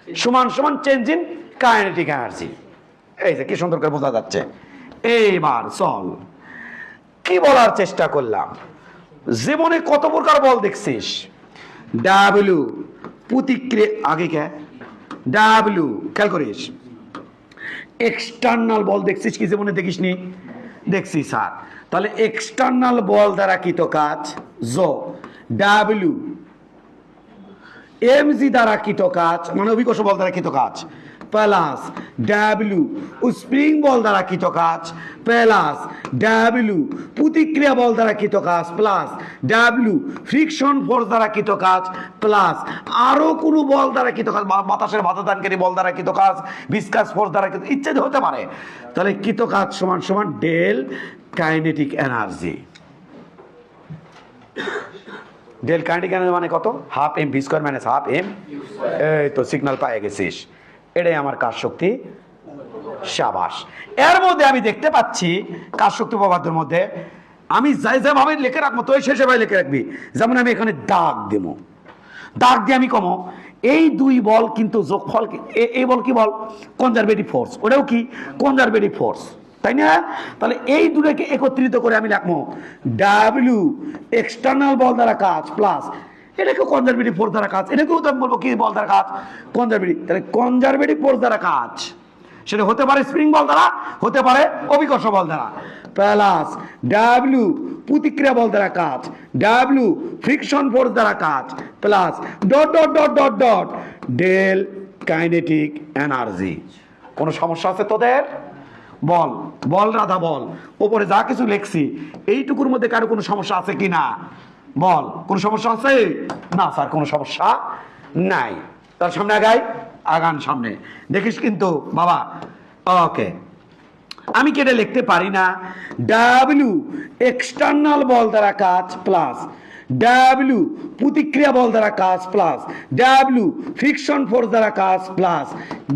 সমান সমান চেঞ্জ ইন কাইনেটিক এনার্জি। এই যে কি সুন্দর করে বোঝা যাচ্ছে। এইবার চল, কি বলার চেষ্টা করলাম, জীবনে কত প্রকার বল দেখছিস? ডাব্লিউ প্রতিক্রিয়া, আগে কে ডাব্লিউ খেয়াল করিস। এক্সটার্নাল বল দেখছিস কি জীবনে? দেখিসনি? দেখছি স্যার। তাহলে এক্সটার্নাল বল দ্বারা কৃত কাজ ডাব্লিউ, এমজি দ্বারা কৃত কাজ মানে অভিকর্ষ বল দ্বারা কৃত কাজ প্লাস ডাব্লিউ স্প্রিং বল দ্বারা কৃত কাজ প্লাস ডাব্লিউ প্রতিক্রিয়া বল দ্বারা কৃত কাজ প্লাস ডাব্লিউ ফ্রিকশন ফোর্স দ্বারা কৃত কাজ প্লাস আরো কোনো বল দ্বারা কৃত কাজ, বাতাসের বাধাদানকারী বল দ্বারা কৃত কাজ, ভিসকাস ফোর্স দ্বারা কৃত ইত্যাদি হতে পারে। তাহলে কৃত কাজ সমান সমান del kinetic energy. Del kinetic energy মানে কত? Half M V square minus half M. এই তো সিগন্যাল পায়ে গেছিস, এটাই আমার কাজ শক্তি। সাবাস। এর মধ্যে আমি দেখতে পাচ্ছি কাজ শক্তি উপপাদ্যের মধ্যে আমি যেভাবে লিখে রাখবো তো শেষে ভাবে লিখে রাখবি। যেমন আমি এখানে দাগ দেব, দাগ দিয়ে আমি কমো এই দুই বল কিন্তু যোগফল, এই বল কি বল? কনজারভেটিভ ফোর্স, ওটাও কি কনজারভেটিভ ফোর্স, তাই না? তাহলে এই দুটোকে একত্রিত করে আমি লিখবো ডাব্লিউ এক্সটার্নাল বল দ্বারা কাজ প্লাস এটাকে কনজারভেটিভ ফোর্স দ্বারা কাজ, এটাকেও তো আমি বলবো কি বল দ্বারা কাজ? কনজারভেটিভ। তাহলে কনজারভেটিভ ফোর্স দ্বারা কাজ সেটা হতে পারে স্প্রিং বল দ্বারা, হতে পারে অভিকর্ষ বল দ্বারা, প্লাস ডাব্লিউ প্রতিক্রিয়া বল দ্বারা কাজ, ডাব্লিউ ফ্রিকশন ফোর্স দ্বারা কাজ plus dot dot dot dot dot del kinetic energy. কোনো সমস্যা আছে তোদের? বল বল রাধা বল, ওপরে যা কিছু লিখছি এইটুকুর মধ্যে কারো কোনো সমস্যা আছে কি না? বল, কোনো সমস্যা আছে? না স্যার, কোনো সমস্যা নাই। তার সামনে আগান সামনে, দেখিস কিন্তু বাবা। ওকে, আমি কেটে লিখতে পারি না ডাব্লিউ এক্সটার্নাল বল দ্বারা কাজ প্লাস ডাব্লিউ প্রতিক্রিয়া বল দ্বারা কাজ প্লাস ডাব্লিউ ফ্রিকশন ফোর্স দ্বারা কাজ প্লাস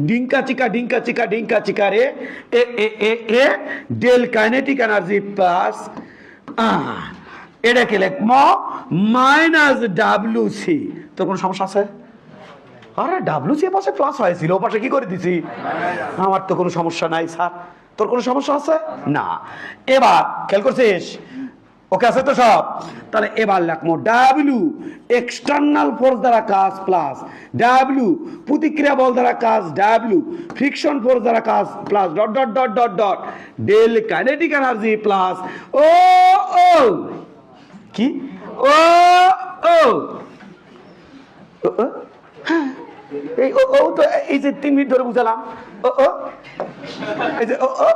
ডিঙ্কা চিকা ডিঙ্কা চিকা ডিঙ্কা চিকা রে এ এ এ এ ডেল কাইনেটিক এনার্জি প্লাস এটাকে লিখবো মাইনাস ডাব্লিউ সি। তো কোনো সমস্যা আছে? আরে ডাব্লিউ সি পাশে প্লাস হয়েছিল, ও পাশে কি করে দিছি? আমার তো কোনো সমস্যা নাই স্যার। তোর কোনো সমস্যা আছে? না। এবার খেয়াল করছিস? ওকে আছে তো সব? তাহলে এবার লিখবো ডাব্লিউ এক্সটার্নাল ফোর্স দ্বারা কাজ প্লাস ডাব্লিউ প্রতিক্রিয়া বল দ্বারা কাজ, ডাব্লিউ ফ্রিকশন ফোর্স দ্বারা কাজ plus dot dot dot dot dot del kinetic energy plus ও ও কি ও ও এই ও ও তো এই যে 3 মিনিট ধরে বুঝালাম, ও ও এই যে ও ও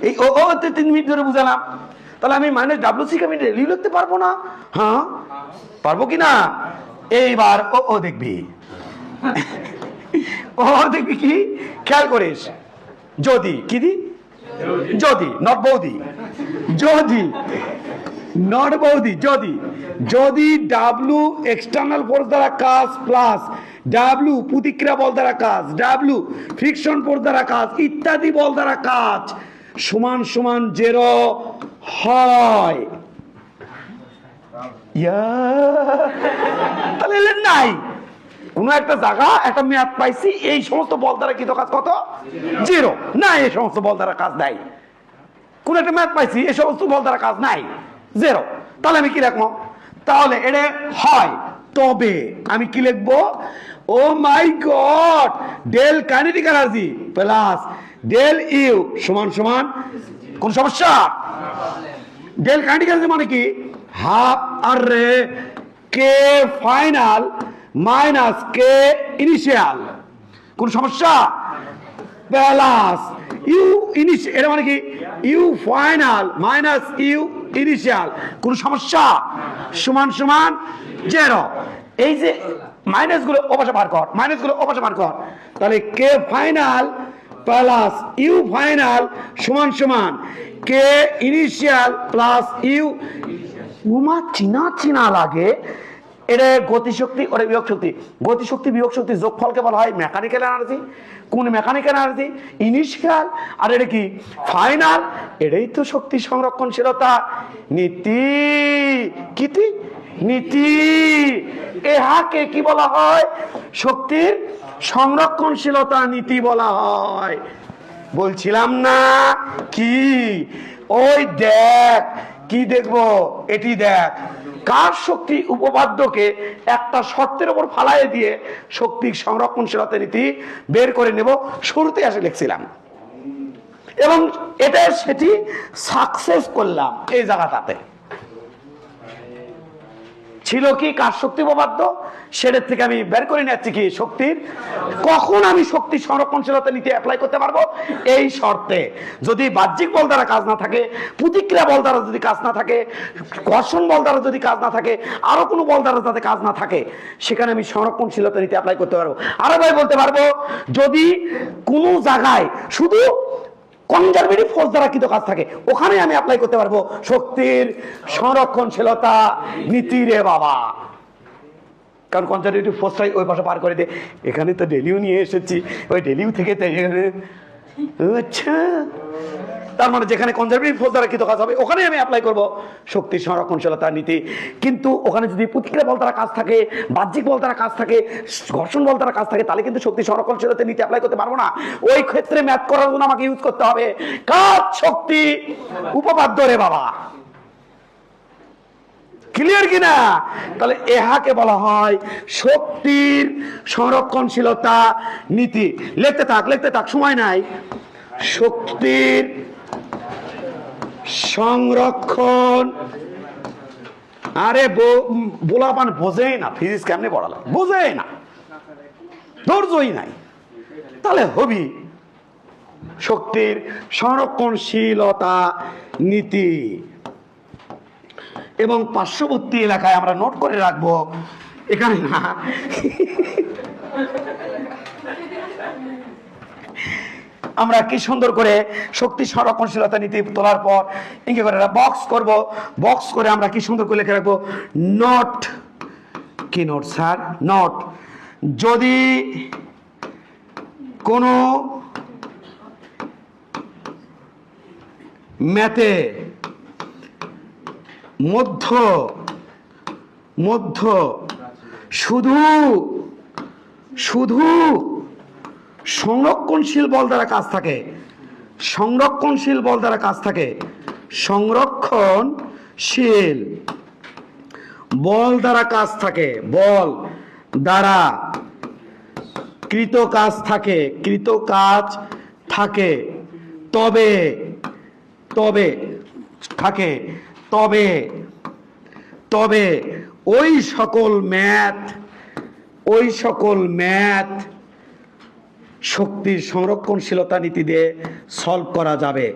এই ও ও 3 মিনিট ধরে বুঝালাম। তাহলে আমি মাইনাস ডাব্লিউ সি কে আমি রেলি লিখতে পারবো না? হ্যাঁ পারবো কি না? এইবার ও ও দেখবি ও দেখবি কি খেয়াল করিস, যদি কি দি, যদি নট বৌদি, যদি নট বৌদি, যদি যদি ডাব্লু এক্সটার্নাল ফোর্স দ্বারা কাজ প্লাস ডাব্লু প্রতিক্রিয়া বল দ্বারা কাজ, ডাব্লু ফ্রিকশন ফোর্স দ্বারা কাজ ইত্যাদি বল দ্বারা কাজ সমান সমান 0 হয়, তাহলে নাই কোন একটা জায়গা একটা মেয়াদ পাইছি এই সমস্ত বল দ্বারা কি কাজ কত 0 না, এই সমস্ত বল দ্বারা কাজ নাই। কোন একটা মেয়াদ পাইছি এই সমস্ত বল দ্বারা কাজ নাই 0, তাহলে আমি কি রাখবো, তাহলে এটা হয়। তবে আমি কি লিখবো, oh my God del kinetic energy plus del U সমান সমান কোন সমস্যা, ডেল কাইনেটিক এনার্জি মানে কি হাফ আর রে K final minus K initial, কোন সমস্যা, প্লাস ইউ ইনিশিয়াল, এটা মানে কি U final minus U initial, কোন সমস্যা, সমান সমান 0। এই যে মাইনাস গুলো ওপাশে বার কর, মাইনাস গুলো ওপাশে বার কর, তাহলে কে ফাইনাল প্লাস ইউ ফাইনাল সমান সমান কে ইনিশিয়াল প্লাস ইউ। উমা চিনা চিনা লাগে, এটা গতিশক্তি ওটা বিয়োগ শক্তি, গতিশক্তি বিয়োগ শক্তি যোগফলকে বলা হয় মেকানিক্যাল এনার্জি। কোন মেকানিক্যাল এনার্জি, ইনিশিয়াল, আর এটা কি ফাইনাল, এটাই তো শক্তি সংরক্ষণশীলতা নীতি, কিতি নীতি, এহাকে কি বলা হয়, শক্তির সংরক্ষণশীলতা নীতি বলা হয়। বলছিলাম না কি, ওই দেখ কি দেখবো, এটি দেখ কার শক্তি উপপাদ্যকে একটা শর্তের উপর ফালাইয়ে দিয়ে শক্তির সংরক্ষণশীলতা নীতি বের করে নেব, শুরুতে আসে লিখছিলাম এবং এটা সেটি সাকসেস করলাম। এই জায়গাটাতে ছিল কি কার শক্তি উপপাদ্য, সেটার থেকে আমি বের করে নিচ্ছি কি শক্তির, কখন আমি শক্তি সংরক্ষণশীলতা নীতি অ্যাপ্লাই করতে পারবো, এই শর্তে যদি বাহ্যিক বল দ্বারা কাজ না থাকে, প্রতিক্রিয়া বল দ্বারা যদি কাজ না থাকে, ঘর্ষণ বল দ্বারা যদি কাজ না থাকে, আরো কোনো বল দ্বারা যাতে কাজ না থাকে, সেখানে আমি সংরক্ষণশীলতা নীতি অ্যাপ্লাই করতে পারবো। আরো ভাই বলতে পারবো যদি কোনো জায়গায় শুধু কনজারভেটিভ ফোর্স দ্বারা কিন্তু কাজ থাকে, ওখানে আমি অ্যাপ্লাই করতে পারবো শক্তির সংরক্ষণশীলতা নীতি রে বাবা। কারণ কনজারভেটিভ ফোর্সটাই ওই পাশে পার করে দে, এখানে তো ডেলিউ নিয়ে এসেছি, ওই ডেলিউ থেকে তো এখানে, আচ্ছা তার মানে যেখানে কনজারভেটিভ ফোর্স দ্বারা কিন্তু কাজ হবে ওখানে আমি অ্যাপ্লাই করব শক্তির সংরক্ষণশীলতা নীতি। কিন্তু ওখানে যদি প্রতিক্রিয়া বল দ্বারা কাজ থাকে, বাহ্যিক বল দ্বারা কাজ থাকে, ঘর্ষণ বল দ্বারা কাজ থাকে, তাহলে কিন্তু শক্তি সংরক্ষণশীলতা নীতি অ্যাপ্লাই করতে পারবো না। ওই ক্ষেত্রে ম্যাথ করার জন্য আমাকে ইউজ করতে হবে কাজ শক্তি উপপাদ্য রে বাবা। ক্লিয়ার কিনা? তাহলে এহাকে বলা হয় শক্তির সংরক্ষণশীলতা নীতি। লিখতে থাক সময় নাই। শক্তির সংরক্ষণ, আরে বোলাপান বোঝেই না, ফিজিক্স কেমনে পড়ালাম বোঝেই না, ধৈর্যই নাই, তাহলে হবি শক্তির সংরক্ষণশীলতা নীতি। এবং পার্শ্ববর্তী এলাকায় আমরা নোট করে রাখবো, এখানে না, আমরা কি সুন্দর করে শক্তি সংরক্ষণশীলতা নীতি তোলার পর ইঙ্গে করে বক্স করব, বক্স করে আমরা কি সুন্দর করে লিখে রাখবো নট, কি নোট স্যার, নট যদি কোনো ম্যাথে মধ্য শুধু সংরক্ষণশীল বল দ্বারা কাজ থাকে, সংরক্ষণশীল বল দ্বারা কাজ থাকে, সংরক্ষণশীল বল দ্বারা কাজ থাকে, বল দ্বারা কৃত কাজ থাকে, তবে ওই সকল ম্যাথ শক্তির সংরক্ষণশীলতা নীতি দিয়ে সলভ করা যাবে,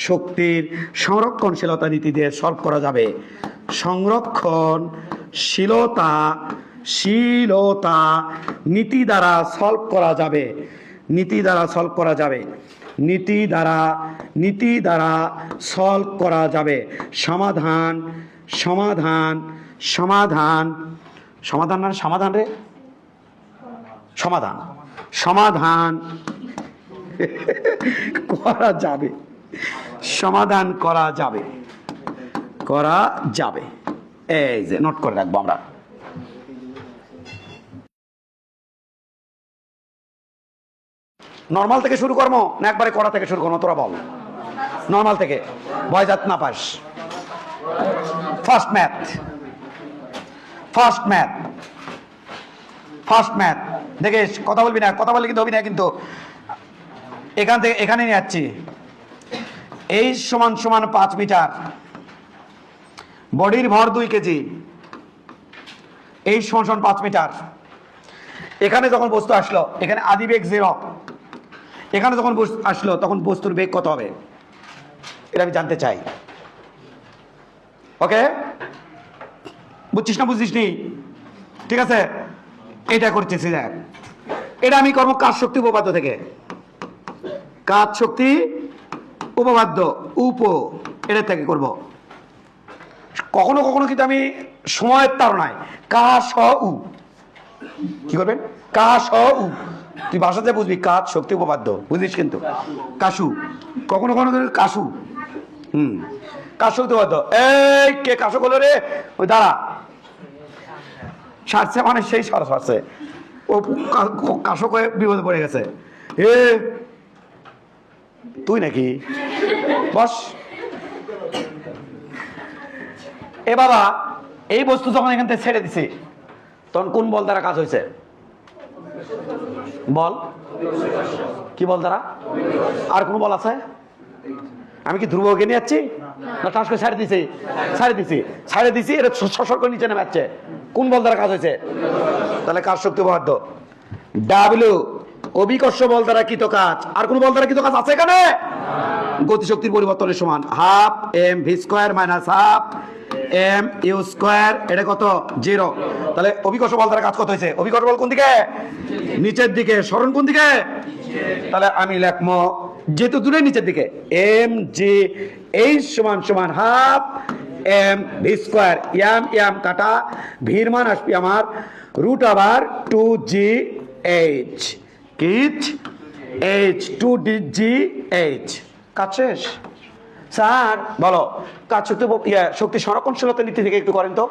শক্তির সংরক্ষণশীলতা নীতি দিয়ে সলভ করা যাবে। সংরক্ষণশীলতা নীতি দ্বারা সলভ করা যাবে, নীতি দ্বারা সলভ করা যাবে, নীতি দ্বারা সলভ করা যাবে। সমাধান সমাধান সমাধান সমাধান মানে সমাধান রে সমাধান সমাধান করা যাবে, সমাধান করা যাবে, করা যাবে। এই যে নোট করে রাখবো আমরা। নর্মাল থেকে শুরু করবো না একবারে করা থেকে শুরু করবো? তোরা বল। নর্মাল থেকে, ভয় যাত না pass. First math, first math, first math. দেখিস কথা বলবি না, কথা বললে কিন্তু হবি না। কিন্তু এখান থেকে এখানে নিয়ে যাচ্ছি। এই সমান সমান 5 মিটার, বডির ভর 2 কেজি, এই সমান সমান 5 মিটার। এখানে যখন বস্তু আসলো, এখানে আদি বেগ 0, এখানে যখন আসলো তখন বস্তুর বেগ কত হবে এটা আমি জানতে চাই। ওকে, বুঝছিস না বুঝছিস নি? ঠিক আছে, এটা করতেছি। দেখ, এটা আমি করবো কাজ শক্তি উপপাদ্য থেকে। কাজ শক্তি উপপাদ্য এটা থেকে করব। কখনো কখনো কিন্তু আমি সময়ের তাড়নায় কা স উ কি করবেন, কা স উ তুই ভাষাতে বুঝবি, কাজ শক্তি উপপাদ্য বুঝিস কিন্তু কাশু, কখনো কখনো কাশু। কাজ শক্তি উপপাদ্য। এই কে কাশু করলো রে? ওই দাঁড়া, সারছে মানে সেই সারছে, ও কাশো করে বিপদে পড়ে গেছে। এ তুই নাকি? বস। এ বাবা, এই বস্তু যখন এখান থেকে ছেড়ে দিছি তখন কোন বল দ্বারা কাজ হয়েছে? বল কি বল দ্বারা? আর কোন বল আছে? আমি কি ধ্রুবকে নিয়ে যাচ্ছি না টাস করে ছাড়ে দিছি? ছাড়ে দিছি, ছাড়ে দিছি, এটা সসর করে নিচে নেমে যাচ্ছে। কোন বল দ্বারা কাজ হয়েছে? তাহলে কাজ শক্তি উপপাদ্য। ডাব্লিউ অভিকর্ষ বল দ্বারা কৃত কাজ। আর কোন বল দ্বারা কৃত কাজ আছে এখানে? গতিশক্তির পরিবর্তনের সমান half M V square minus half M U square. এটা কত? 0। তাহলে অভিকর্ষ বল দ্বারা কাজ কত হয়েছে? অভিকর্ষ বল কোন দিকে? নিচের দিকে। সরণ কোন দিকে? তাহলে আমি লিখবো যেহেতু দূরে নিচের দিকে, এম জি এইচ সমান সমান half M V square. M M কাটা, ভির মান আসবে আমার রুট আবার 2জি এইচ কিচ এইচ 2জি এইচ। কাজ শেষ স্যার? বলো কাজ শক্তি শক্তি সংরক্ষণশীলতা নীতি থেকে একটু করেন তো।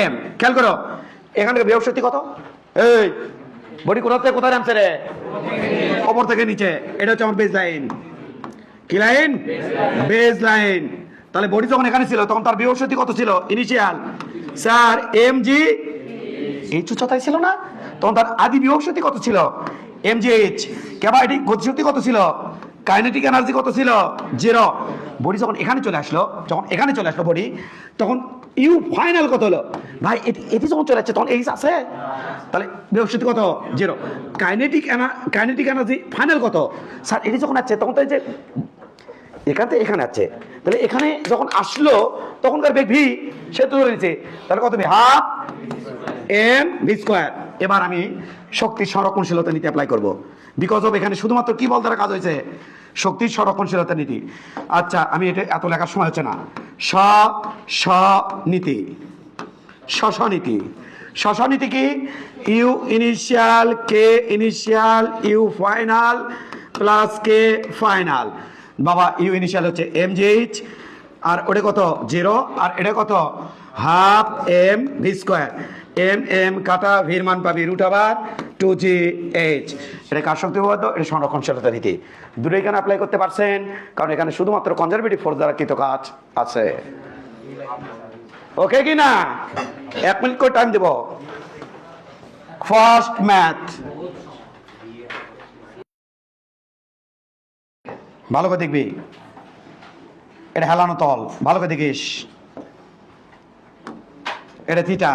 এম খেয়াল করো, এখান থেকে বিভব শক্তি কত? এই বডি কোথা থেকে কোথায় নামছে রে? ওপর থেকে নিচে। এটা হচ্ছে আমার বেজ লাইন। কি লাইন? Base line. তাহলে বডি যখন এখানে ছিল তখন তার বিভব শক্তি কত ছিল initial? Sir M G H উচ্চতায় ছিল না? তখন তার আদি বিভব শক্তি কত ছিল? M G H. ক্যাপাসিটি গতিশক্তি কত ছিল? কাইনেটিক এনার্জি কত ছিল? 0। বডি যখন এখানে চলে আসলো, যখন এখানে চলে আসলো বডি, তখন ইউ ফাইনাল কত হলো? ভাই এটি যখন চলে যাচ্ছে তখন এইচ আছে, তাহলে বিভব শক্তি কত? 0। কাইনেটিক এনার্জি ফাইনাল কত? স্যার এটি যখন আসছে তখন তো এই যে এখান থেকে এখানে আছে, তাহলে এখানে যখন আসলো তখনকার বেগ ভি, সে তুলে নিচ্ছে। তাহলে কত? Half M V square. এবার আমি শক্তির সংরক্ষণশীলতা নীতি অ্যাপ্লাই করব। বিকজ অফ এখানে শুধুমাত্র কি বল দ্বারা কাজ হয়েছে? শক্তির সংরক্ষণশীলতা নীতি। আচ্ছা, আমি এটা এত লেখার সময় হচ্ছে না। নীতি, নীতি। নীতি কি? U initial K initial U final plus K final. বাবা ইউ ইনিশিয়াল হচ্ছে এম জি এইচ, আর ওটা কত? 0, আর এটা কত? Half M V square. M M কাটা, ভির মান পাবি রুট আবার 2জি এইচ। এটা কাজ শক্তি উপপাদ্য, এটা সংরক্ষণশীলতা নীতি। দুটো এখানে অ্যাপ্লাই করতে পারছেন, কারণ এখানে শুধুমাত্র কনজারভেটিভ ফোর্স দ্বারা কৃত কাজ আছে। ওকে কি না? 1 মিনিট করে টাইম দেব। ফার্স্ট ম্যাথ ভালো করে দেখবি। এটা হেলানো তল, ভালো করে দেখিস। এটা থিটা,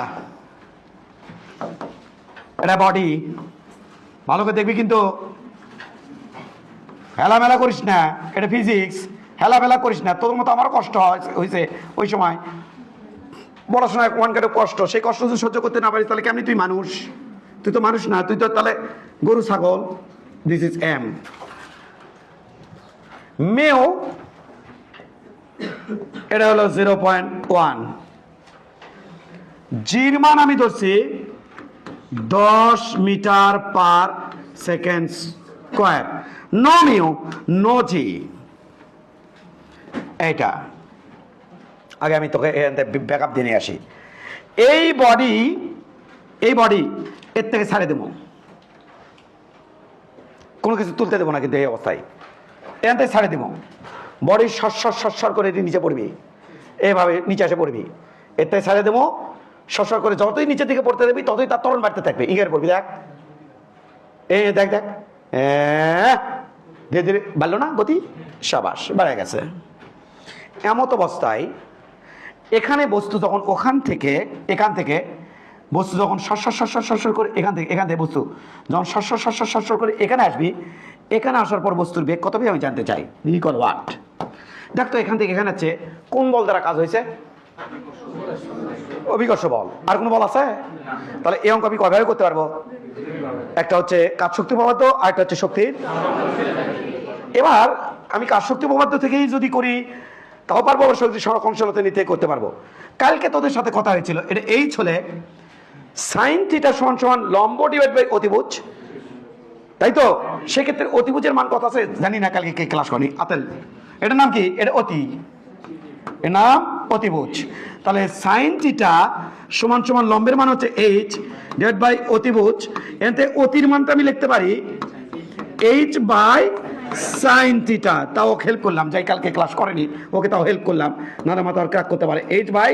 এটা বডি, ভালো করে দেখবি কিন্তু হেলামেলা করিস না। এটা ফিজিক্স, হেলামেলা করিস না। তোর মতো আমারও কষ্ট হয়েছে ওই সময় পড়াশোনায়, ওয়ান কাটে কষ্ট। সেই কষ্ট যদি সহ্য করতে না পারিস তাহলে কেমনি তুই মানুষ? তুই তো মানুষ না, তুই তো তাহলে গরু ছাগল। This is M. মেও এটা হলো 0.1। জির মান আমি ধরছি 10 metre per second square. No mu, no G. এইটা আগে আমি তোকে ব্যাকআপ দিয়ে নিয়ে আসি। এই বডি এর থেকে ছাড়ে দেবো, কোনো কিছু তুলতে দেবো না কিন্তু এই অবস্থায় এখান থেকে ছাড়ে দেবো। বডি সর করে নিচে পড়বি, এইভাবে নিচে এসে পড়বি, এর থেকে ছাড়ে দেবো। সর করে যতই নিচের দিকে পড়তে দেবি ততই তার ত্বরণ বাড়তে থাকবে। ইগের পড়বি, দেখ দেখ ধীরে ধীরে বাড়লো না গতি, সাবাস বেড়ে গেছে। এমত অবস্থায় এখানে বস্তু যখন এখান থেকে বস্তু যখন সর করে এখান থেকে বস্তু যখন সর করে এখানে আসবি, এখানে আসার পর বস্তুর বেগ কত হবে আমি জানতে চাই। Equal what. দেখ তো এখান থেকে এখানে আছে কোন বল দ্বারা কাজ হয়েছে? অভিকর্ষ বল। আর কোনো বল আছে? তাহলে এই অঙ্ক আমি কয়ভাবে করতে পারবো? একটা হচ্ছে কাজ শক্তি উপপাদ্য, আর একটা হচ্ছে শক্তির। এবার আমি কাজ শক্তি উপপাদ্য থেকেই যদি করি তাও পারবো, আবার শক্তি সংরক্ষণশীলতা নিতে করতে পারবো। কালকে তোদের সাথে কথা হয়েছিল, এটা এই হলে সাইন থিটা সমান লম্ব ডিভাইড বাই অতিভুজ, তাই তো? সেক্ষেত্রে অতিভুজের মান কত আছে জানি না, কালকে কে ক্লাস করেনি। আতেল, এটার নাম কি? এটা এর নাম অতিভুজ। তাহলে সাইন থিটা সমান লম্বের মান হচ্ছে এইচ ডিভাইড বাই অতিভুজ। এতে অতির মানটা আমি লিখতে পারি এইচ বাই সাইন থিটা। তাও হেল্প করলাম, যাই কালকে ক্লাস করেনি ওকে তাও হেল্প করলাম, নানা মাথা আর ক্র্যাক করতে পারে। এইচ বাই,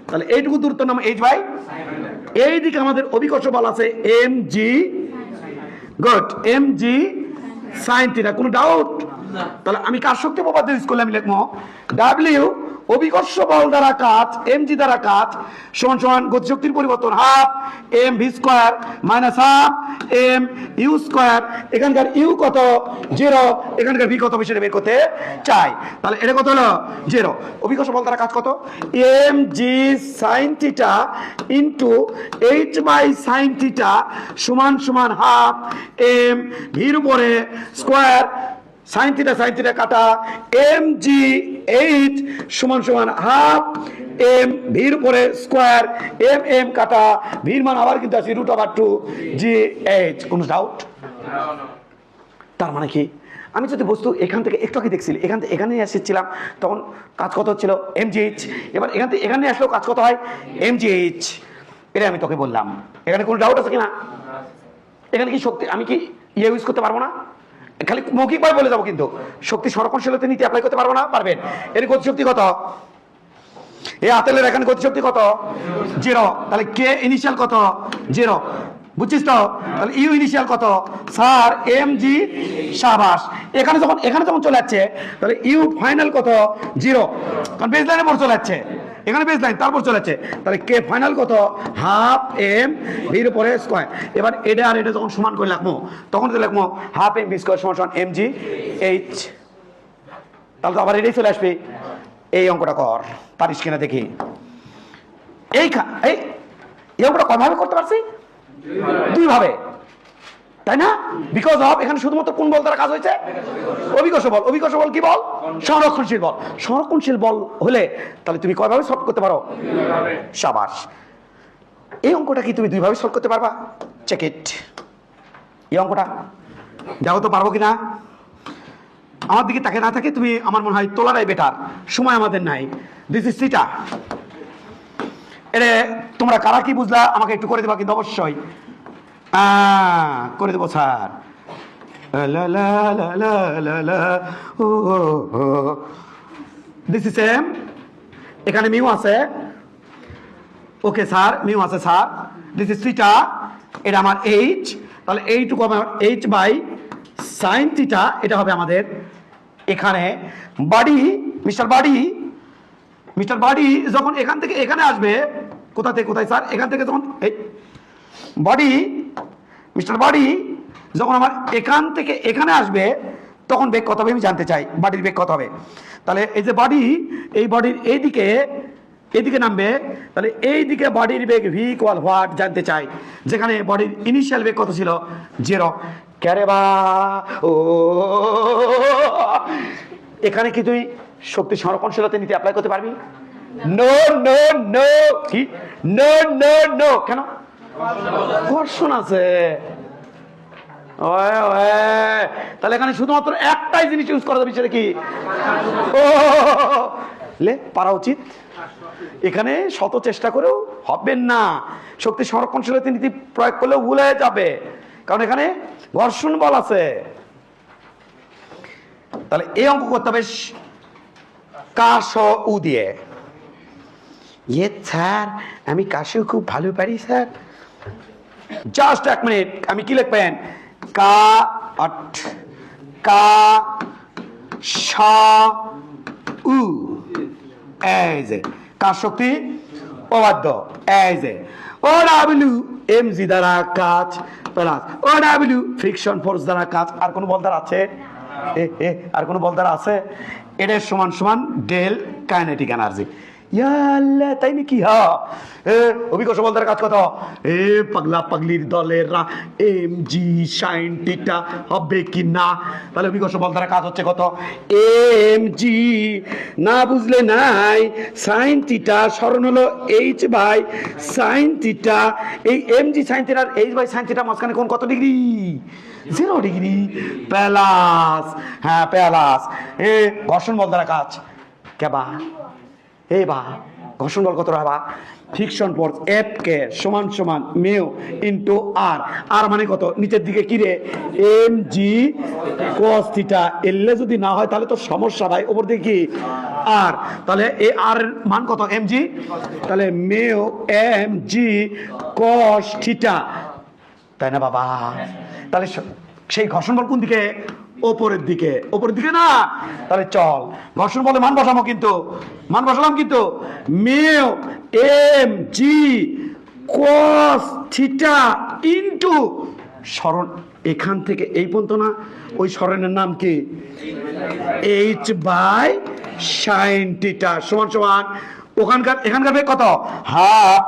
তাহলে এইটুকু দূরত্ব নাম এইচ বাই। এইদিকে আমাদের অভিকর্ষ বল আছে M G, good, M G sine theta. কোনো ডাউট? তাহলে আমি কাজ শক্তি উপপাদ্য ইউজ করলে আমি লিখবো ডাব্লিউ অভিকর্ষ বল দ্বারা কাজ, এম জি দ্বারা কাজ সমান গতিশক্তির পরিবর্তন half M V square minus half M U square. এখানকার ইউ কত? 0। এখানকার ভি কত সেটা বের করতে চাই। তাহলে এটা কত হলো? 0। অভিকর্ষ বল দ্বারা কাজ কত? M G sine theta into H by sine theta সমান হাফ এম ভির উপরে স্কোয়ার সাইন থিটা কাটা এম জি এইচ সমান হাফ এম ভির উপরে স্কোয়ার এম কাটা ভির মান আবার কিন্তু আছে √2 জি এইচ। কোনো ডাউট? তার মানে কি আমি যদি বস্তু এখান থেকে একটু আগে দেখছিলি, এখান থেকে এখানে এসেছিলাম তখন কাজ কত হচ্ছিল? M G H. এবার এখান থেকে এখানে আসলেও কাজ কত হয়? M G H. এটা আমি তোকে বললাম। এখানে কোনো ডাউট আছে কিনা? এখানে কি শক্তি আমি কি ইউজ করতে পারবো না? খালি মৌখিকভাবে বলে যাবো, কিন্তু শক্তি সংরক্ষণশীলতা নীতি অ্যাপ্লাই করতে পারবো না? পারবেন। এর গতিশক্তি কত? এই আতেলের এখানে গতিশক্তি কত? 0। তাহলে কে ইনিশিয়াল কত? 0। বুঝছিস তো? তাহলে ইউ ইনিশিয়াল কত? Sir M G. সাবাস। এখানে যখন চলে যাচ্ছে তাহলে ইউ ফাইনাল কত? 0, কারণ বেস লাইনের পর চলে যাচ্ছে, এখানে বেস লাইন তারপর চলে যাচ্ছে। তাহলে কে ফাইনাল কত? হাফ এম ভির উপরে স্কোয়ার। এবার এটা আর এটা যখন সমান করে লিখবো তখন তো লিখবো হাফ এম ভি স্কোয়ার সমান এম জি এইচ। তাহলে তো আবার এটাই চলে আসবে। এই অঙ্কটা কর, পারিস কিনা দেখি। এই অঙ্কটা কয়ভাবে করতে পারছি? 2 ভাবে, তাই না? বিকজ অফ এখানে শুধুমাত্র কোন বল দ্বারা কাজ হয়েছে? অভিকর্ষ বল। অভিকর্ষ বল কি বল? সংরক্ষণশীল বল। সংরক্ষণশীল বল হলে তাহলে তুমি কয়ভাবে সলভ করতে পারো? সাবাস। এই অঙ্কটা কি তুমি 2 ভাবে সলভ করতে পারবা? Check it. এই অঙ্কটা দেখো তো পারবো কিনা। আমার দিকে তাকে না থাকে তুমি, আমার মনে হয় তোলাটাই বেটার, সময় আমাদের নাই। This is theta. এরে তোমরা কারা কি বুঝলা আমাকে একটু করে দেবা কিন্তু অবশ্যই। করে দেবো স্যার। দিস ইজ এম, এখানে মিউ আছে। ওকে স্যার, মিউ আছে স্যার। দিস ইজ থিটা, এটা আমার এইচ। তাহলে এইটুকু আমার এইচ বাই সাইন থিটা। এটা হবে আমাদের এখানে বাডি। মিস্টার বাডি যখন এখান থেকে এখানে আসবে, কোথা থেকে কোথায় স্যার? এখান থেকে যখন মিস্টার বাডি যখন আমার এখান থেকে এখানে আসবে তখন বেগ কত হবে আমি জানতে চাই। বাডির বেগ কত হবে? তাহলে এই যে বাডি, এই বডির এইদিকে এদিকে নামবে, তাহলে এই দিকে বডির বেগ ভি ইকুয়াল হোয়াট জানতে চাই, যেখানে বডির ইনিশিয়াল বেগ কত ছিল 0। ক্যারে বা ও, এখানে কি তুই শক্তি সংরক্ষণশীলতা নীতি অ্যাপ্লাই করতে পারবি? নো নো নো, কি নো নো নো, কেন? ঘর্ষণ আছে। তাহলে এখানে শুধুমাত্র একটাই জিনিস ইউজ করা যাবে, সেটা কি? ও লে পারা উচিত। এখানে শত চেষ্টা করেও হবে না, শক্তি সংরক্ষণশীলতা নীতি প্রয়োগ করলেও ভুলে যাবে, কারণ এখানে ঘর্ষণ বল আছে। তাহলে এই অঙ্ক করতে হবে কাশ উ দিয়ে। ইয়ে স্যার, আমি কাশিও খুব ভালো পারি স্যার। জাস্ট 1 মিনিট, আমি কি লিখবেন? কা আট কা সা উ, এই যে কার শক্তি অবাধ্য, এই যে ও ডাব্লিউ এম জি দ্বারা কাজ প্লাস ও ডাব্লিউ ফ্রিকশন ফোর্স দ্বারা কাজ। আর কোন বল দ্বারা আছে? আর কোন বল দ্বারা আছে? এটা সমান সমান ডেল কাইনেটিক এনার্জি। ইয়াল্লা, তাই নাকি? হ্যাঁ, অভিকর্ষ বল দ্বারা কাজ কত? পাগলা পাগলির দলের এম জি সাইন থিটা হবে কি না? তাহলে অভিকর্ষ বল দ্বারা কাজ হচ্ছে কত? এম জি, না বুঝলে নাই, সাইন থিটা সরণ হলো এইচ বাই সাইন থিটা। এই এম জি সাইন থিটার এইচ বাই সাইন থিটা মাঝখানে কোন কত ডিগ্রি? 0 ডিগ্রি। প্যালাস, হ্যাঁ প্যালাস। ঘর্ষণ বল দ্বারা কাজ কেবা বা ঘর্ষণ বল কত হবে? ফ্রিকশন ফোর্স এফ কে সমান সমান মিউ ইনটু আর। আর মানে কত? নিচের দিকে কি রে? M G cos theta. এলে যদি না হয় তাহলে তো সমস্যা ভাই, ওপর দিকে কি আর। তাহলে এই আর এর মান কত? M G. তাহলে mu M G cos theta, তাই না বাবা? তাহলে সেই ঘর্ষণ বল কোন দিকে? ওপরের দিকে। ওপরের দিকে না? তাহলে চল ঘর্ষণ বলে মান বসাবো, কিন্তু মান বসালাম, কিন্তু mu M G cos theta into সরণ এখান থেকে এই পর্যন্ত না, ওই সরণের নাম কি? এইচ বাই সাইন থিটা সমান সমান ওখানকার এখানকার বেগ কত? Half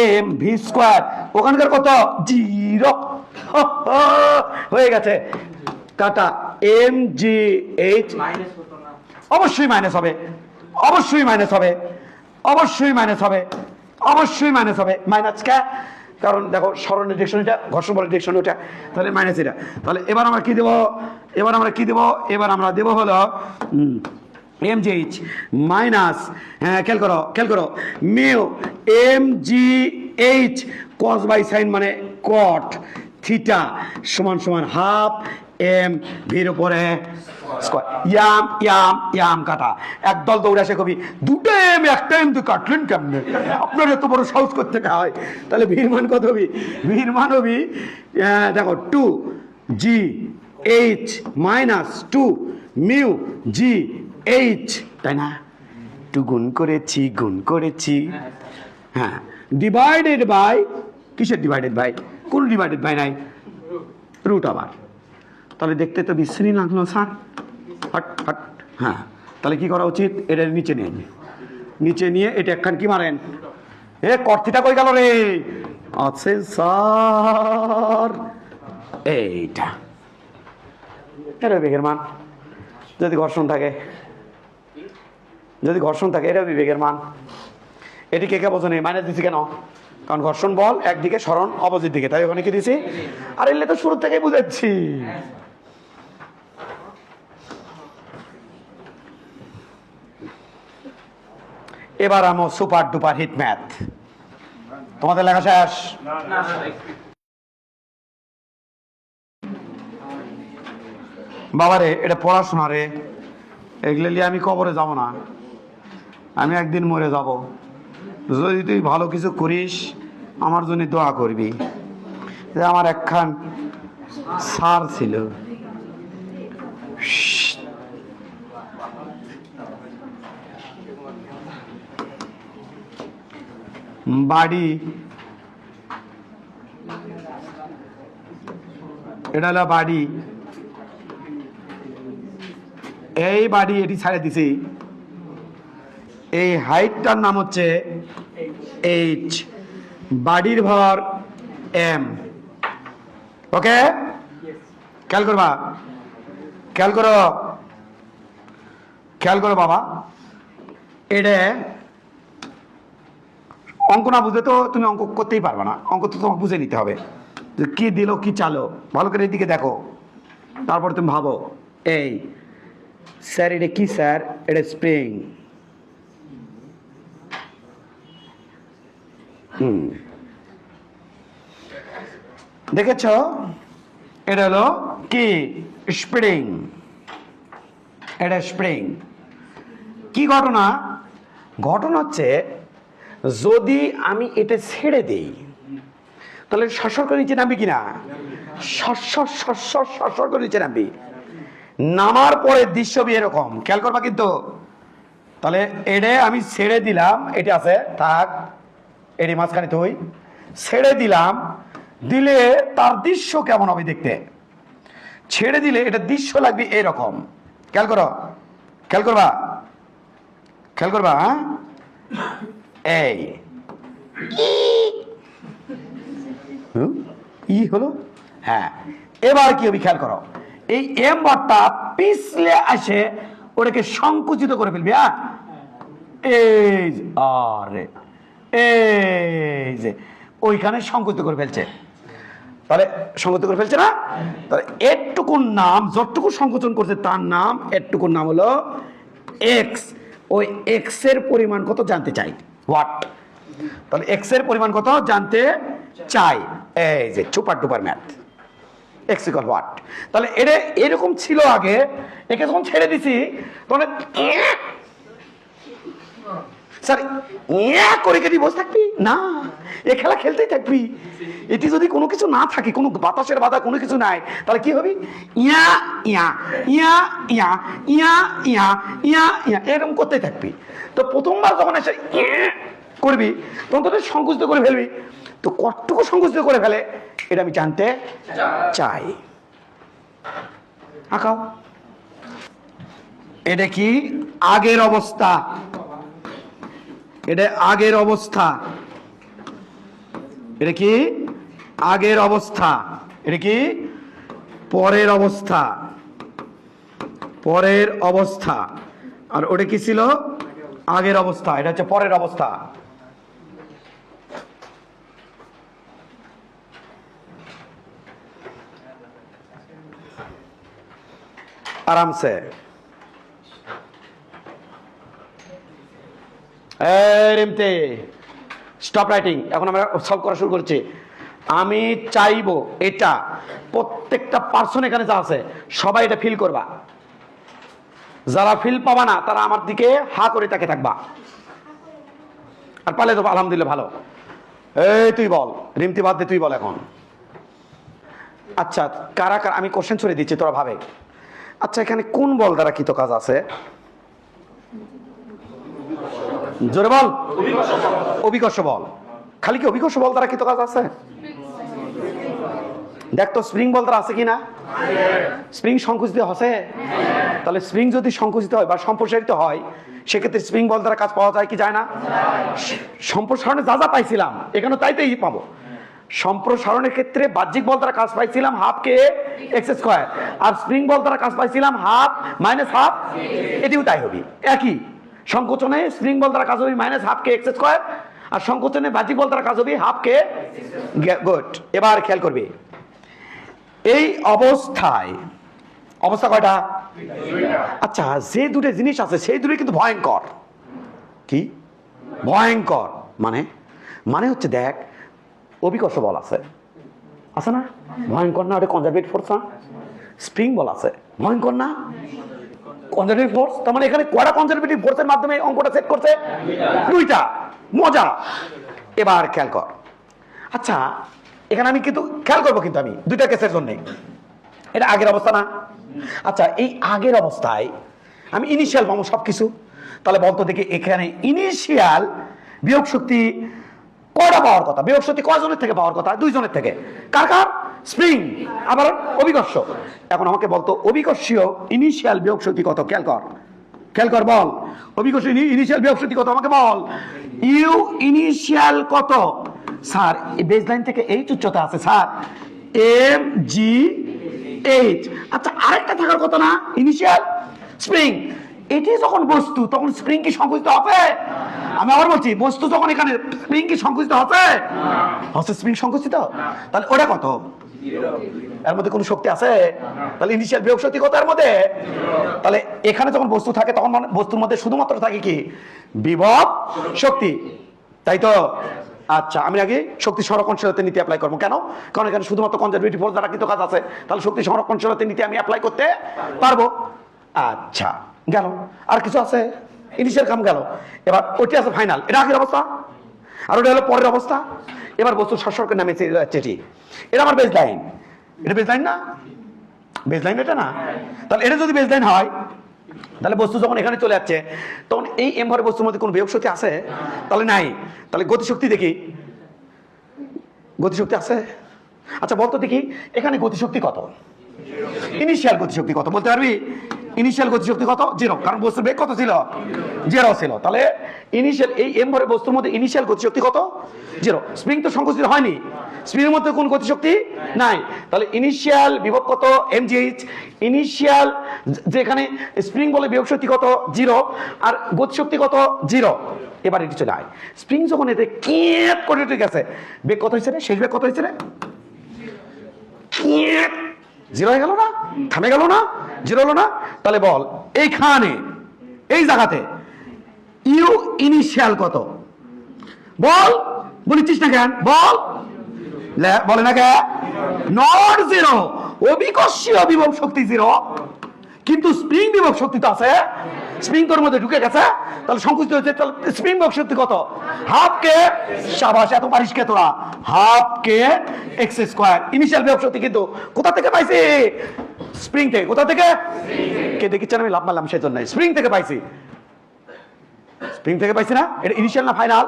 M V square. ওখানকার কত? 0। হয়ে গেছে কাটা। এম জি এইচ অবশ্যই মাইনাস হবে, অবশ্যই মাইনাস হবে, অবশ্যই মাইনাস হবে, অবশ্যই মাইনাস হবে। মাইনাস কে? কারণ দেখো সরণের ডিরেকশন এটা, ঘর্ষণ বলের ডিরেকশন ওটা, তাহলে মাইনাস এটা। তাহলে এবার আমরা কি দেব? এবার আমরা কি দেব? এবার আমরা দেব হলো এম জি এইচ মাইনাস, হ্যাঁ খেয়াল করো খেয়াল করো, mu M G H cos by sine মানে কট থিটা সমান সমান হাফ এম ভির উপরে স্কয়ার। ইয়াম ইয়াম ইয়াম কাটা। একদল দৌড়ে আসে কবি, দুটো এম একটা এম তুই কাটলেন কেমনে? আপনার এত বড় সাহস করতে হয়। তাহলে ভির মান কত হবি? ভির মান হবি দেখো 2 জি H minus 2 mu G H, তাই না? 2 গুণ করেছি, গুণ করেছি, হ্যাঁ ডিভাইডেড বাই, কিসের ডিভাইডেড বাই? কোন ডিভাইডেড বাই নাই, রুট আবার। তাহলে দেখতে তো বিশ্রী লাগলো স্যার, হট হট। হ্যাঁ, তাহলে কি করা উচিত? এটা নিচে নিয়ে নিচে নিয়ে এটা একখান কি মারেন? কর্তিটা কই গেল রে? আছে স্যার, এইটা এটা বেগের মান। যদি ঘর্ষণ থাকে, যদি ঘর্ষণ থাকে এটা বিবেগের মান। এটি কে কে বোঝেনি? মাইনাস দিছি কেন? কারণ ঘর্ষণ বল একদিকে, সরণ অপোজিট দিকে, তাই ওখানে কি দিছি? আর এলে তো শুরু থেকেই বুঝাচ্ছি। এবার আমার সুপার ডুপার হিট ম্যাথ। তোমাদের লেখা শেষ? বাবারে এটা পড়াশোনা রে, এগুলো নিয়ে আমি কবরে যাব না, আমি একদিন মরে যাব। যদি তুই ভালো কিছু করিস আমার জন্য দোয়া করবি। যে আমার একখান সার ছিল, বাড়ি, এটা হলো বাড়ি, এই বাড়ি এটি ছাড়ে দিছি, এই হাইটটার নাম হচ্ছে এইচ, বাড়ির ভর এম। ওকে, খেয়াল করবা, খেয়াল করো, খেয়াল করো বাবা। এটা অঙ্ক না বুঝলে তো তুমি অঙ্ক করতেই পারবে না, অঙ্ক তো তোমাকে বুঝে নিতে হবে যে কি দিল কি চালো। ভালো করে এদিকে দেখো, তারপর তুমি ভাবো। এই স্যার এটা কি স্যার? এটা স্প্রিং। দেখেছ, এটা হলো কি স্প্রিং, এটা স্প্রিং। কি ঘটনা? ঘটনা হচ্ছে যদি আমি এটা ছেড়ে দেই তাহলে সরসর করে নিচে নামবি কিনা? সরসর করে নিচে নামবি। নামার পরে দৃশ্য এরকম, খেয়াল করবা কিন্তু। তাহলে এটা আমি ছেড়ে দিলাম, এটা আছে থাক, এটি মাঝখানে তুই ছেড়ে দিলাম, দিলে তার দৃশ্য কেমন হবে দেখতে? ছেড়ে দিলে এটা দৃশ্য লাগবে এরকম। খেয়াল করো, খেয়াল করবা, খেয়াল করবা। হ্যাঁ, এই হলো। হ্যাঁ, এবার কি হবে খেয়াল করো। এই এম বারটা পিছলে আসে ওটাকে সংকুচিত করে ফেলবি। হ্যাঁ, এই আরে এই যে ওইখানে সংকুচিত করে ফেলছে। তাহলে সংকুচিত করে ফেলছে না? তাহলে এটুকুর নাম, যতটুকু সংকোচন করছে তার নাম, এটুকুর নাম হলো এক্স। ওই এক্স এর পরিমাণ কত জানতে চাই, হোয়াট। তাহলে এক্স এর পরিমাণ কত জানতে চাই। এই যে super duper math, x equal what. তাহলে এটা এরকম ছিল আগে, একে যখন ছেড়ে দিছি তখন স্যার করে কেটে বসে থাকবি না, এ খেলা খেলতেই থাকবি। এটি যদি কোনো কিছু না থাকে, কোনো বাতাসের বাধা কোনো কিছু নাই, তাহলে কি হবে? ইয়া ইয়া ইয়া ইয়া ইয়া ইয়া ইয়া ইয়া এরকম করতেই থাকবি। তো প্রথমবার যখন এসে করবি তখন তোদের সংকুচিত করে ফেলবি। তো কতটুকু সংকুচিত করে ফেলে এটা আমি জানতে চাই। আঁকাও। এটা কি আগের অবস্থা, এটা আগের অবস্থা, এটা কি আগের অবস্থা, এটা কি পরের অবস্থা, পরের অবস্থা। আর ওটা কি ছিল? আগের অবস্থা। এটা হচ্ছে পরের অবস্থা। আরামসে স্টপ রাইটিং। এখন আমরা সলভ করা শুরু করছি। আমি চাইবো এটা প্রত্যেকটা পার্সন এখানে যা আছে সবাই এটা ফিল করবা। যারা ফিল পাবা না তারা আমার দিকে হা করে তাকে থাকবা, আর পালে তো আলহামদুলিল্লাহ ভালো। এই তুই বল, রিমতি বাদ দে, তুই বল এখন। আচ্ছা, কারা কারা, আমি কোশ্চেন ছড়িয়ে দিচ্ছি, তোরা ভাবে। আচ্ছা, এখানে কোন বল দ্বারা কৃত কাজ আছে? জোরে বল। অভিকর্ষ বল। খালি কি অভিকর্ষ বল দ্বারা কৃত কাজ আছে? দেখ তো স্প্রিং বল দ্বারা আছে কিনা? স্প্রিং সংকুচিত হচ্ছে। তাহলে স্প্রিং যদি সংকুচিত হয় বা সম্প্রসারিত হয়, সেক্ষেত্রে স্প্রিং বল দ্বারা কাজ পাওয়া যায় কি যায় না? সম্প্রসারণে যা যা পাইছিলাম এখানে তাইতেই পাবো। সম্প্রসারণের ক্ষেত্রে বাহ্যিক বল দ্বারা কাজ পাইছিলাম হাফ কে এক্স স্কোয়ার, আর স্প্রিং বল দ্বারা কাজ পাইছিলাম হাফ মাইনাস হাফ, এটিও তাই হবে। একই সংকোচনে স্প্রিং বল দ্বারা কাজ হবে minus half K X square, আর সংকোচনে বাহ্যিক বল দ্বারা কাজ হবে হাফ কে। গুড। এবার খেয়াল করবে, এই অবস্থায়, অবস্থা কয়টা? আচ্ছা, যে দুটো জিনিস আছে সেই দুটো কিন্তু ভয়ঙ্কর। কি ভয়ঙ্কর? মানে হচ্ছে দেখ, অভিকর্ষ বল আছে, আছে না? ভয়ঙ্কর না? ওটা কনজারভেটিভ ফোর্স না? স্প্রিং বল আছে, ভয়ঙ্কর না? Conservative force. তার মানে এখানে কয়টা কনজারভেটিভ ফোর্সের মাধ্যমে অঙ্কটা সেট করছে? দুইটা। মজা। এবার খেয়াল কর। আচ্ছা, এখানে আমি কিন্তু খেয়াল করবো, কিন্তু আমি দুইটা কেসের জন্য। এটা আগের অবস্থা না? আচ্ছা, এই আগের অবস্থায় আমি ইনিশিয়াল পাবো সবকিছু। তাহলে বলতো দেখি, এখানে ইনিশিয়াল বিয়োগ শক্তি কয়টা পাওয়ার কথা? বিয়োগ শক্তি কয়জনের থেকে পাওয়ার কথা? দুইজনের থেকে। কার কার? স্প্রিং আবার অভিকর্ষ। এখন আমাকে বলতো অভিকর্ষীয় ইনিশিয়াল বিয়োগ শক্তি কত? খেয়াল কর, খেয়াল কর, বল অভিকর্ষ ইনিশিয়াল বিভব শক্তি কত আমাকে বল। ইউ ইনিশিয়াল কত স্যার? এই বেস লাইন থেকে এইচ উচ্চতা আছে স্যার, এম জি এইচ। আচ্ছা আরেকটা থাকার কথা না, ইনিশিয়াল স্প্রিং। এটি যখন বস্তু তখন স্প্রিং কি সংকুচিত হবে? আমি আবার বলছি, বস্তু যখন এখানে, স্প্রিং কি সংকুচিত হবে? হচ্ছে স্প্রিং সংকুচিত, তাহলে ওটা কত? এর মধ্যে কোনো শক্তি আছে? তাহলে ইনিশিয়াল বিভব শক্তি কত এর মধ্যে? তাহলে এখানে যখন বস্তু থাকে তখন মানে বস্তুর মধ্যে শুধুমাত্র থাকে কি? বিভব শক্তি, তাই তো? আচ্ছা আমি আগে শক্তি সংরক্ষণশীলতা নীতি অ্যাপ্লাই করবো। কেন? কারণ এখানে শুধুমাত্র কনজারভেটিভ ফোর্স দ্বারা কিন্তু কাজ আছে, তাহলে শক্তি সংরক্ষণশীলতা নীতি আমি অ্যাপ্লাই করতে পারবো। আচ্ছা গেল, আর কিছু আছে? ইনিশিয়াল কাম গেল, এবার ওইটি আছে ফাইনাল, এটা আগের অবস্থা আর ওটা হলো পরের অবস্থা। এবার বস্তু সরকার নামে চেটি, এটা আমার বেস লাইন, এটা বেস লাইন না? বেস লাইন এটা না? তাহলে এটা যদি বেস লাইন হয় তাহলে বস্তু যখন এখানে চলে যাচ্ছে তখন এই এম ভরের বস্তুর মধ্যে কোনো বিভব শক্তি আছে? তাহলে নাই। তাহলে গতিশক্তি দেখি, গতিশক্তি আছে? আচ্ছা বলতো দেখি এখানে গতিশক্তি কত? ইনিশিয়াল গতিশক্তি কত বলতে পারবি? ইনিশিয়াল গতিশক্তি কত? 0, কারণ বস্তুর বেগ কত ছিল? 0 ছিল। তাহলে ইনিশিয়াল এই এম ভরের বস্তুর মধ্যে ইনিশিয়াল গতিশক্তি কত? 0। স্প্রিং তো সংকুচিত হয়নি, স্প্রিং এর মধ্যে কোন গতিশক্তি নাই, তাহলে ইনিশিয়াল বিভব কত? mgh। ইনিশিয়াল যেখানে স্প্রিং বলে বিভব শক্তি কত? 0, আর গতিশক্তি কত? 0। এবার এটি চলে আয়, স্প্রিং যখন এতে কেপ করে ঠিক আছে, বেগ কত হয়েছে রে? শেষ বেগ কত হয়েছে রে? 0 হয়ে গেল না? থামে গেল না? 0 হলো না? তাহলে বল এইখানে এই জায়গাতে ইউ ইনিশিয়াল কত? বল, বলিছিস না কেন? বল, বলে না কেন? নট 0, অভিকর্ষীয় বিভব শক্তি 0, কিন্তু স্প্রিং বিভব শক্তি তো আছে, স্প্রিং তোর মধ্যে ঢুকে গেছে, তাহলে সংকুচিত হয়েছে। তাহলে স্প্রিং বিভব শক্তি কত? হাফ কে, সাবাস এত পারিস কে তোরা, half K x square. Initial বিভব শক্তি কিন্তু কোথা থেকে পাইছি? স্প্রিং থেকে। কোথা থেকে? কে দেখিচ্ছেন আমি লাভ মারলাম সেই জন্য, স্প্রিং থেকে পাইছি। স্প্রিং থেকে পাইছি না? এটা ইনিশিয়াল না ফাইনাল?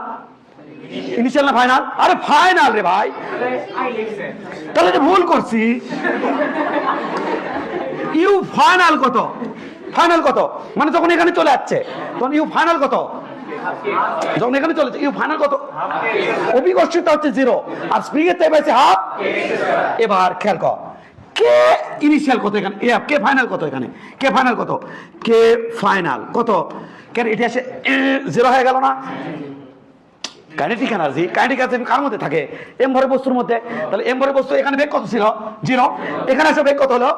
ইনিশিয়াল না ফাইনাল? আরে ফাইনাল রে ভাই, তাহলে এটা ভুল করছি। ইউ ফাইনাল কত? ফাইনাল কত মানে যখন এখানে চলে যাচ্ছে তখন ইউ ফাইনাল কত? যখন এখানে চলে যাচ্ছে ইউ ফাইনাল কত? অভিকর্ষটা হচ্ছে 0 আর স্প্রিং এর চাইছে হাফ। এবার খেয়াল কর, কে ইনিশিয়াল কত এখানে? কে ফাইনাল কত এখানে? কে ফাইনাল কত? কে ফাইনাল কত? কেন এটা এসে 0 হয়ে গেল না? কাইনেটিক এনার্জি, কাইনেটিক এনার্জি কার মধ্যে থাকে? এম ভরের বস্তুর মধ্যে। তাহলে এম ভরের বস্তু এখানে বেগ কত ছিল? 0, এখানে এসে বেগ কত হলো?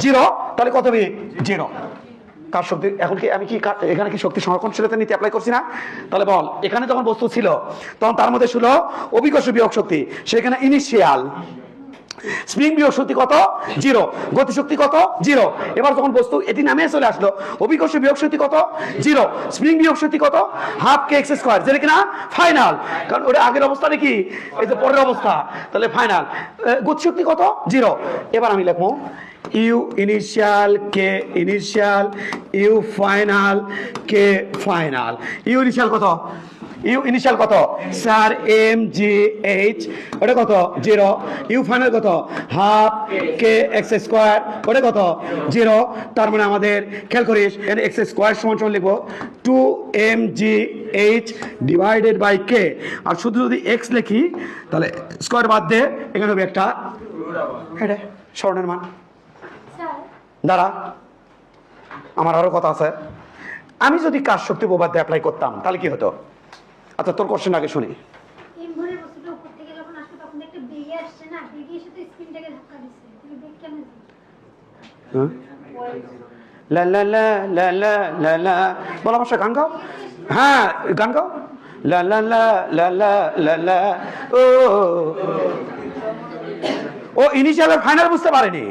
0, তাহলে কত বেগ? 0। কার শক্তি? এখন কি আমি কি এখানে কি শক্তি সংরক্ষণশীলতা নীতি অ্যাপ্লাই করছি না? তাহলে বল এখানে যখন বস্তু ছিল তখন তার মধ্যে ছিল অভিকর্ষ বিভব শক্তি, সেখানে ইনিশিয়াল। স্প্রিং বিভব শক্তি কত? 0। গতিশক্তি কত? 0। এবার যখন বস্তু এটি নামে চলে আসলো, অভিকর্ষ বিভব শক্তি কত? 0। স্প্রিং বিভব শক্তি কত? হাফ কে এক্স স্কয়ার, যেটা কিনা ফাইনাল, কারণ ওটা আগের অবস্থা নাকি এই যে পরের অবস্থা, তাহলে ফাইনাল। গতিশক্তি কত? 0। এবার আমি লিখবো U initial K initial, U final K final. U initial কত? ইউ ইনিশিয়াল কত স্যার? এম জি এইচ, ওটা কত? 0। ইউ ফাইনাল কত? হাফ কে এক্স স্কোয়ার, ওটা কত? 0। তার মানে আমাদের খেয়াল করিস এখানে এক্স স্কোয়ার সমান সমান লিখবো 2mgh ডিভাইডেড বাই কে, আর শুধু যদি এক্স লিখি তাহলে স্কোয়ার বাদ দে, এখানে হবে একটা এটা স্মরণের মান। দাঁড়া, আমার আরো কথা আছে। আমি যদি কাজ শক্তি উপপাদ্য অ্যাপ্লাই করতাম তাহলে কি হতো? আচ্ছা তোর কোশ্চেন আগে শুনি। এমভরের বস্তুটা উপর থেকে যখন আসছে তখন একটা বেগে আসছে না, বেগে এসে তো স্ক্রিনটাকে ধাক্কা দিচ্ছে, তুমি বেগ কেন দিচ্ছ? লা লা লা লা লা লা লা, বলো আমার সাথে গান গাও। হ্যাঁ গান গাও। লা লা লা লা লা লা লা। ও ইনিশিয়াল আর ফাইনাল বুঝতে পারেনি,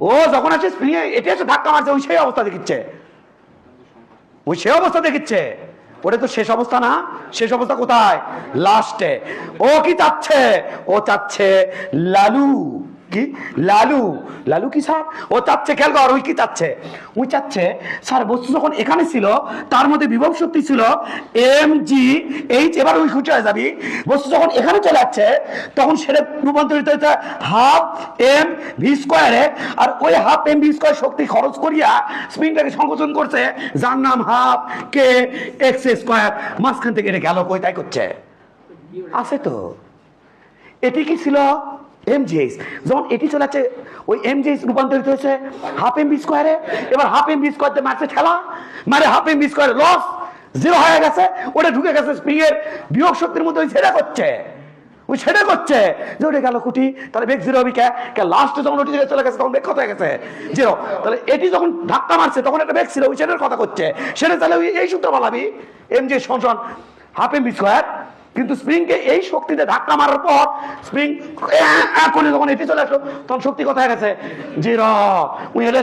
ও যখন আছে স্প্রিং এটা এসে ধাক্কা মারছে ওই সেই অবস্থা দেখিচ্ছে, ওই সেই অবস্থা দেখিচ্ছে। ওটা তো শেষ অবস্থা না, শেষ অবস্থা কোথায়? লাস্টে। ও কি চাচ্ছে? ও চাচ্ছে লালু, কি লালু লালু কি স্যার ও চাচ্ছে খেয়াল কর ওই কি চাচ্ছে ওই চাচ্ছে স্যার বস্তু যখন এখানে ছিল তার মধ্যে বিভব শক্তি ছিল mgh এবার ওই খুঁজে হয়ে যাবি বস্তু যখন এখানে চলে যাচ্ছে তখন সেটা রূপান্তরিত হচ্ছে হাফ এম ভি স্কোয়ারে আর ওই হাফ এম ভি স্কোয়ার শক্তি খরচ করিয়া স্প্রিংটাকে সংকোচন করছে যার নাম হাফ কে এক্স স্কোয়ার মাঝখান থেকে এটা গেল কই তাই করছে আছে তো এটি কি ছিল এমজিএস যখন এটি চলে যাচ্ছে ওই এমজিএস রূপান্তরিত হয়েছে হাফ এম বি স্কোয়ারে এবার হাফ এম বি স্কোয়ারতে মারছে ঠেলা মানে হাফ এম বি স্কোয়ারে লস জিরো হয়ে গেছে ওটা ঢুকে গেছে স্প্রিং এর বিয়োগ শক্তির মধ্যে ওই ছেড়ে করছে যে ওটা গেল কুটি তাহলে বেগ জিরো হবে কে লাস্টে যখন ওটি থেকে চলে গেছে তখন বেগ কত হয়ে গেছে জিরো তাহলে এটি যখন ধাক্কা মারছে তখন একটা বেগ ছিল ওই সেটার কথা করছে সেটা তাহলে ওই এই সূত্র বলাবি এমজিএস সমান হাফ এম বি স্কোয়ার কিন্তু স্প্রিংকে এই শক্তিতে ধাক্কা মারার পর স্প্রিং করে যখন এটি চলে আসলো তখন শক্তি কোথায় গেছে জিরো উই এটা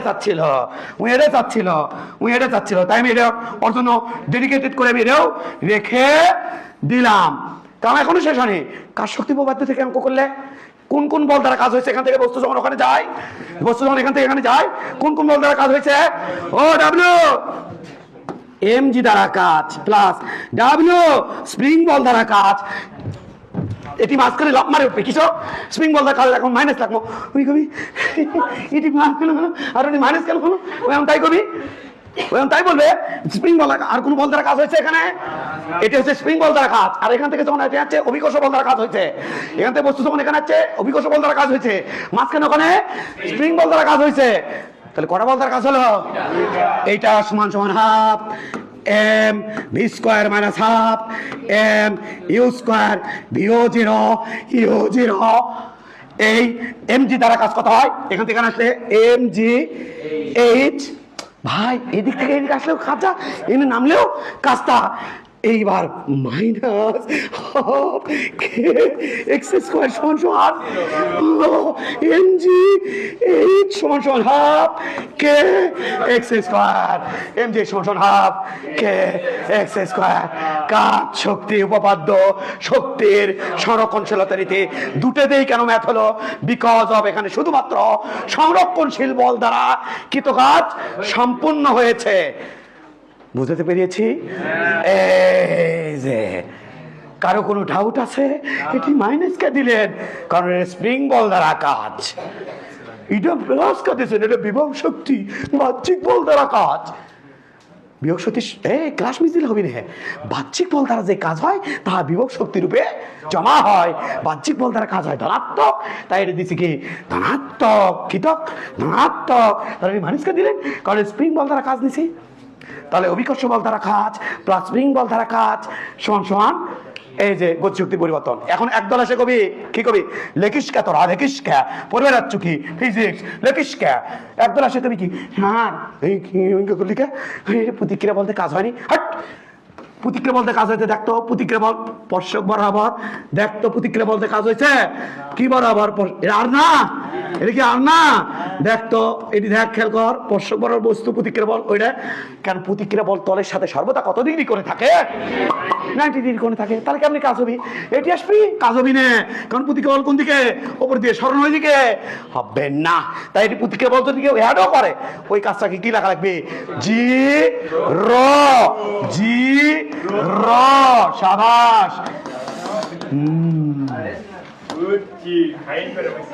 চাচ্ছিল তাই আমি এটা ওর জন্য ডেডিকেটেড করে আমি এটাও রেখে দিলাম কারণ এখনো শেষ হয়নি কার শক্তি উপপাদ্য থেকে অঙ্ক করলে কোন কোন বল দ্বারা কাজ হয়েছে এখান থেকে বস্তু যখন ওখানে যায় বস্তু যখন এখান থেকে এখানে যায় কোন কোন বল দ্বারা কাজ হয়েছে ও ডাব্লিউ mg দ্বারা কাজ প্লাস ডাব্লিউ স্প্রিং বল দ্বারা কাজ এটি মাঝখানে লাভ মারে উঠবে কিছু স্প্রিং বল দ্বারা কাজ এখন মাইনাস লাগবো ওই কবি এটি মাস কেন হলো আর উনি মাইনাস কেন হলো ওই তাই কবি ওই তাই বলবে স্প্রিং বল আর কোন বল দ্বারা কাজ হয়েছে এখানে এটা হচ্ছে স্প্রিং বল দ্বারা কাজ আর এখান থেকে যখন এটা হচ্ছে অভিকর্ষ বল দ্বারা কাজ হয়েছে এখান থেকে বস্তু যখন এখানে আছে অভিকর্ষ বল দ্বারা কাজ হয়েছে মাঝখানে ওখানে স্প্রিং বল দ্বারা কাজ হয়েছে তাহলে কটা বল দ্বারা কাজ হলো এইটা সমান সমান half M V square minus half M U square ভিও জিরো এই এম জি দ্বারা কাজ কত হয় এখান থেকে আসলে এম জি এইচ ভাই এদিক থেকে এদিকে আসলেও কাজটা এনে নামলেও কাজটা এইবার minus half K X square সমান সমান এম জি এইচ সমান সমান half K X square M G সমান সমান হাফ কে এক্স স্কোয়ার কাজ শক্তি উপপাদ্য শক্তির সংরক্ষণশীলতা রীতি দুটোতেই কেন ম্যাথ হলো বিকজ অফ এখানে শুধুমাত্র সংরক্ষণশীল বল দ্বারা কৃতকাজ সম্পূর্ণ হয়েছে বুঝতে পেরেছি এই যে কারো কোনো ডাউট আছে এটি মাইনাস কে দিলেন কারণ স্প্রিং বল দ্বারা কাজ এটা প্লাস কে দিয়েছেন এটা বিভব শক্তি বাহ্যিক বল দ্বারা কাজ বিভব শক্তি ক্লাস মিস দিলে হবে না বাহ্যিক বল দ্বারা যে কাজ হয় তা বিভব শক্তি রূপে জমা হয় বাহ্যিক বল দ্বারা কাজ হয় ধনাত্মক তাই এটা দিচ্ছি কি ধনাত্মক ধনাত্মক তাহলে মাইনাস কে দিলেন কারণ স্প্রিং বল দ্বারা কাজ নিছি তাহলে অভিকর্ষ বল দ্বারা কাজ প্লাস স্প্রিং বল দ্বারা কাজ সমান সমান এই যে গতিশক্তি পরিবর্তন এখন একদল আসে কবি কি কবি লেখিস কে তোরা দেখিস কে পড়বে যাচ্ছ কি ফিজিক্স লেখিস কে একদল আসে কবি কি হ্যাঁ এই করলি কে প্রতিক্রিয়া বলতে কাজ হয়নি হাট প্রতিক্রিয়া বলতে কাজ হয়েছে দেখতো প্রতিক্রিয়া বল স্পর্শক বরাবর দেখতো প্রতিক্রিয়া বলতে কাজ হয়েছে কি বরাবর আর না এটা কি আর না দেখতো এটি দেখ খেয়াল কর স্পর্শক বরাবর বস্তু প্রতিক্রিয়া বল ওইটা কারণ প্রতিক্রিয়া বল তলের সাথে সর্বদা কত ডিগ্রি করে থাকে 90 ডিগ্রি করে থাকে তাহলে কেমনি কাজ হবি এটি আসবি কাজ হবি না কারণ প্রতিক্রিয়া বল কোন দিকে ওপর দিয়ে সরণ ওই দিকে হবে না তাই এটি প্রতিক্রিয়া বল দিকে অ্যাডও করে ওই কাজটাকে কি লেখা লাগবে জি র শাবাশ Gut, die Heimvermisst.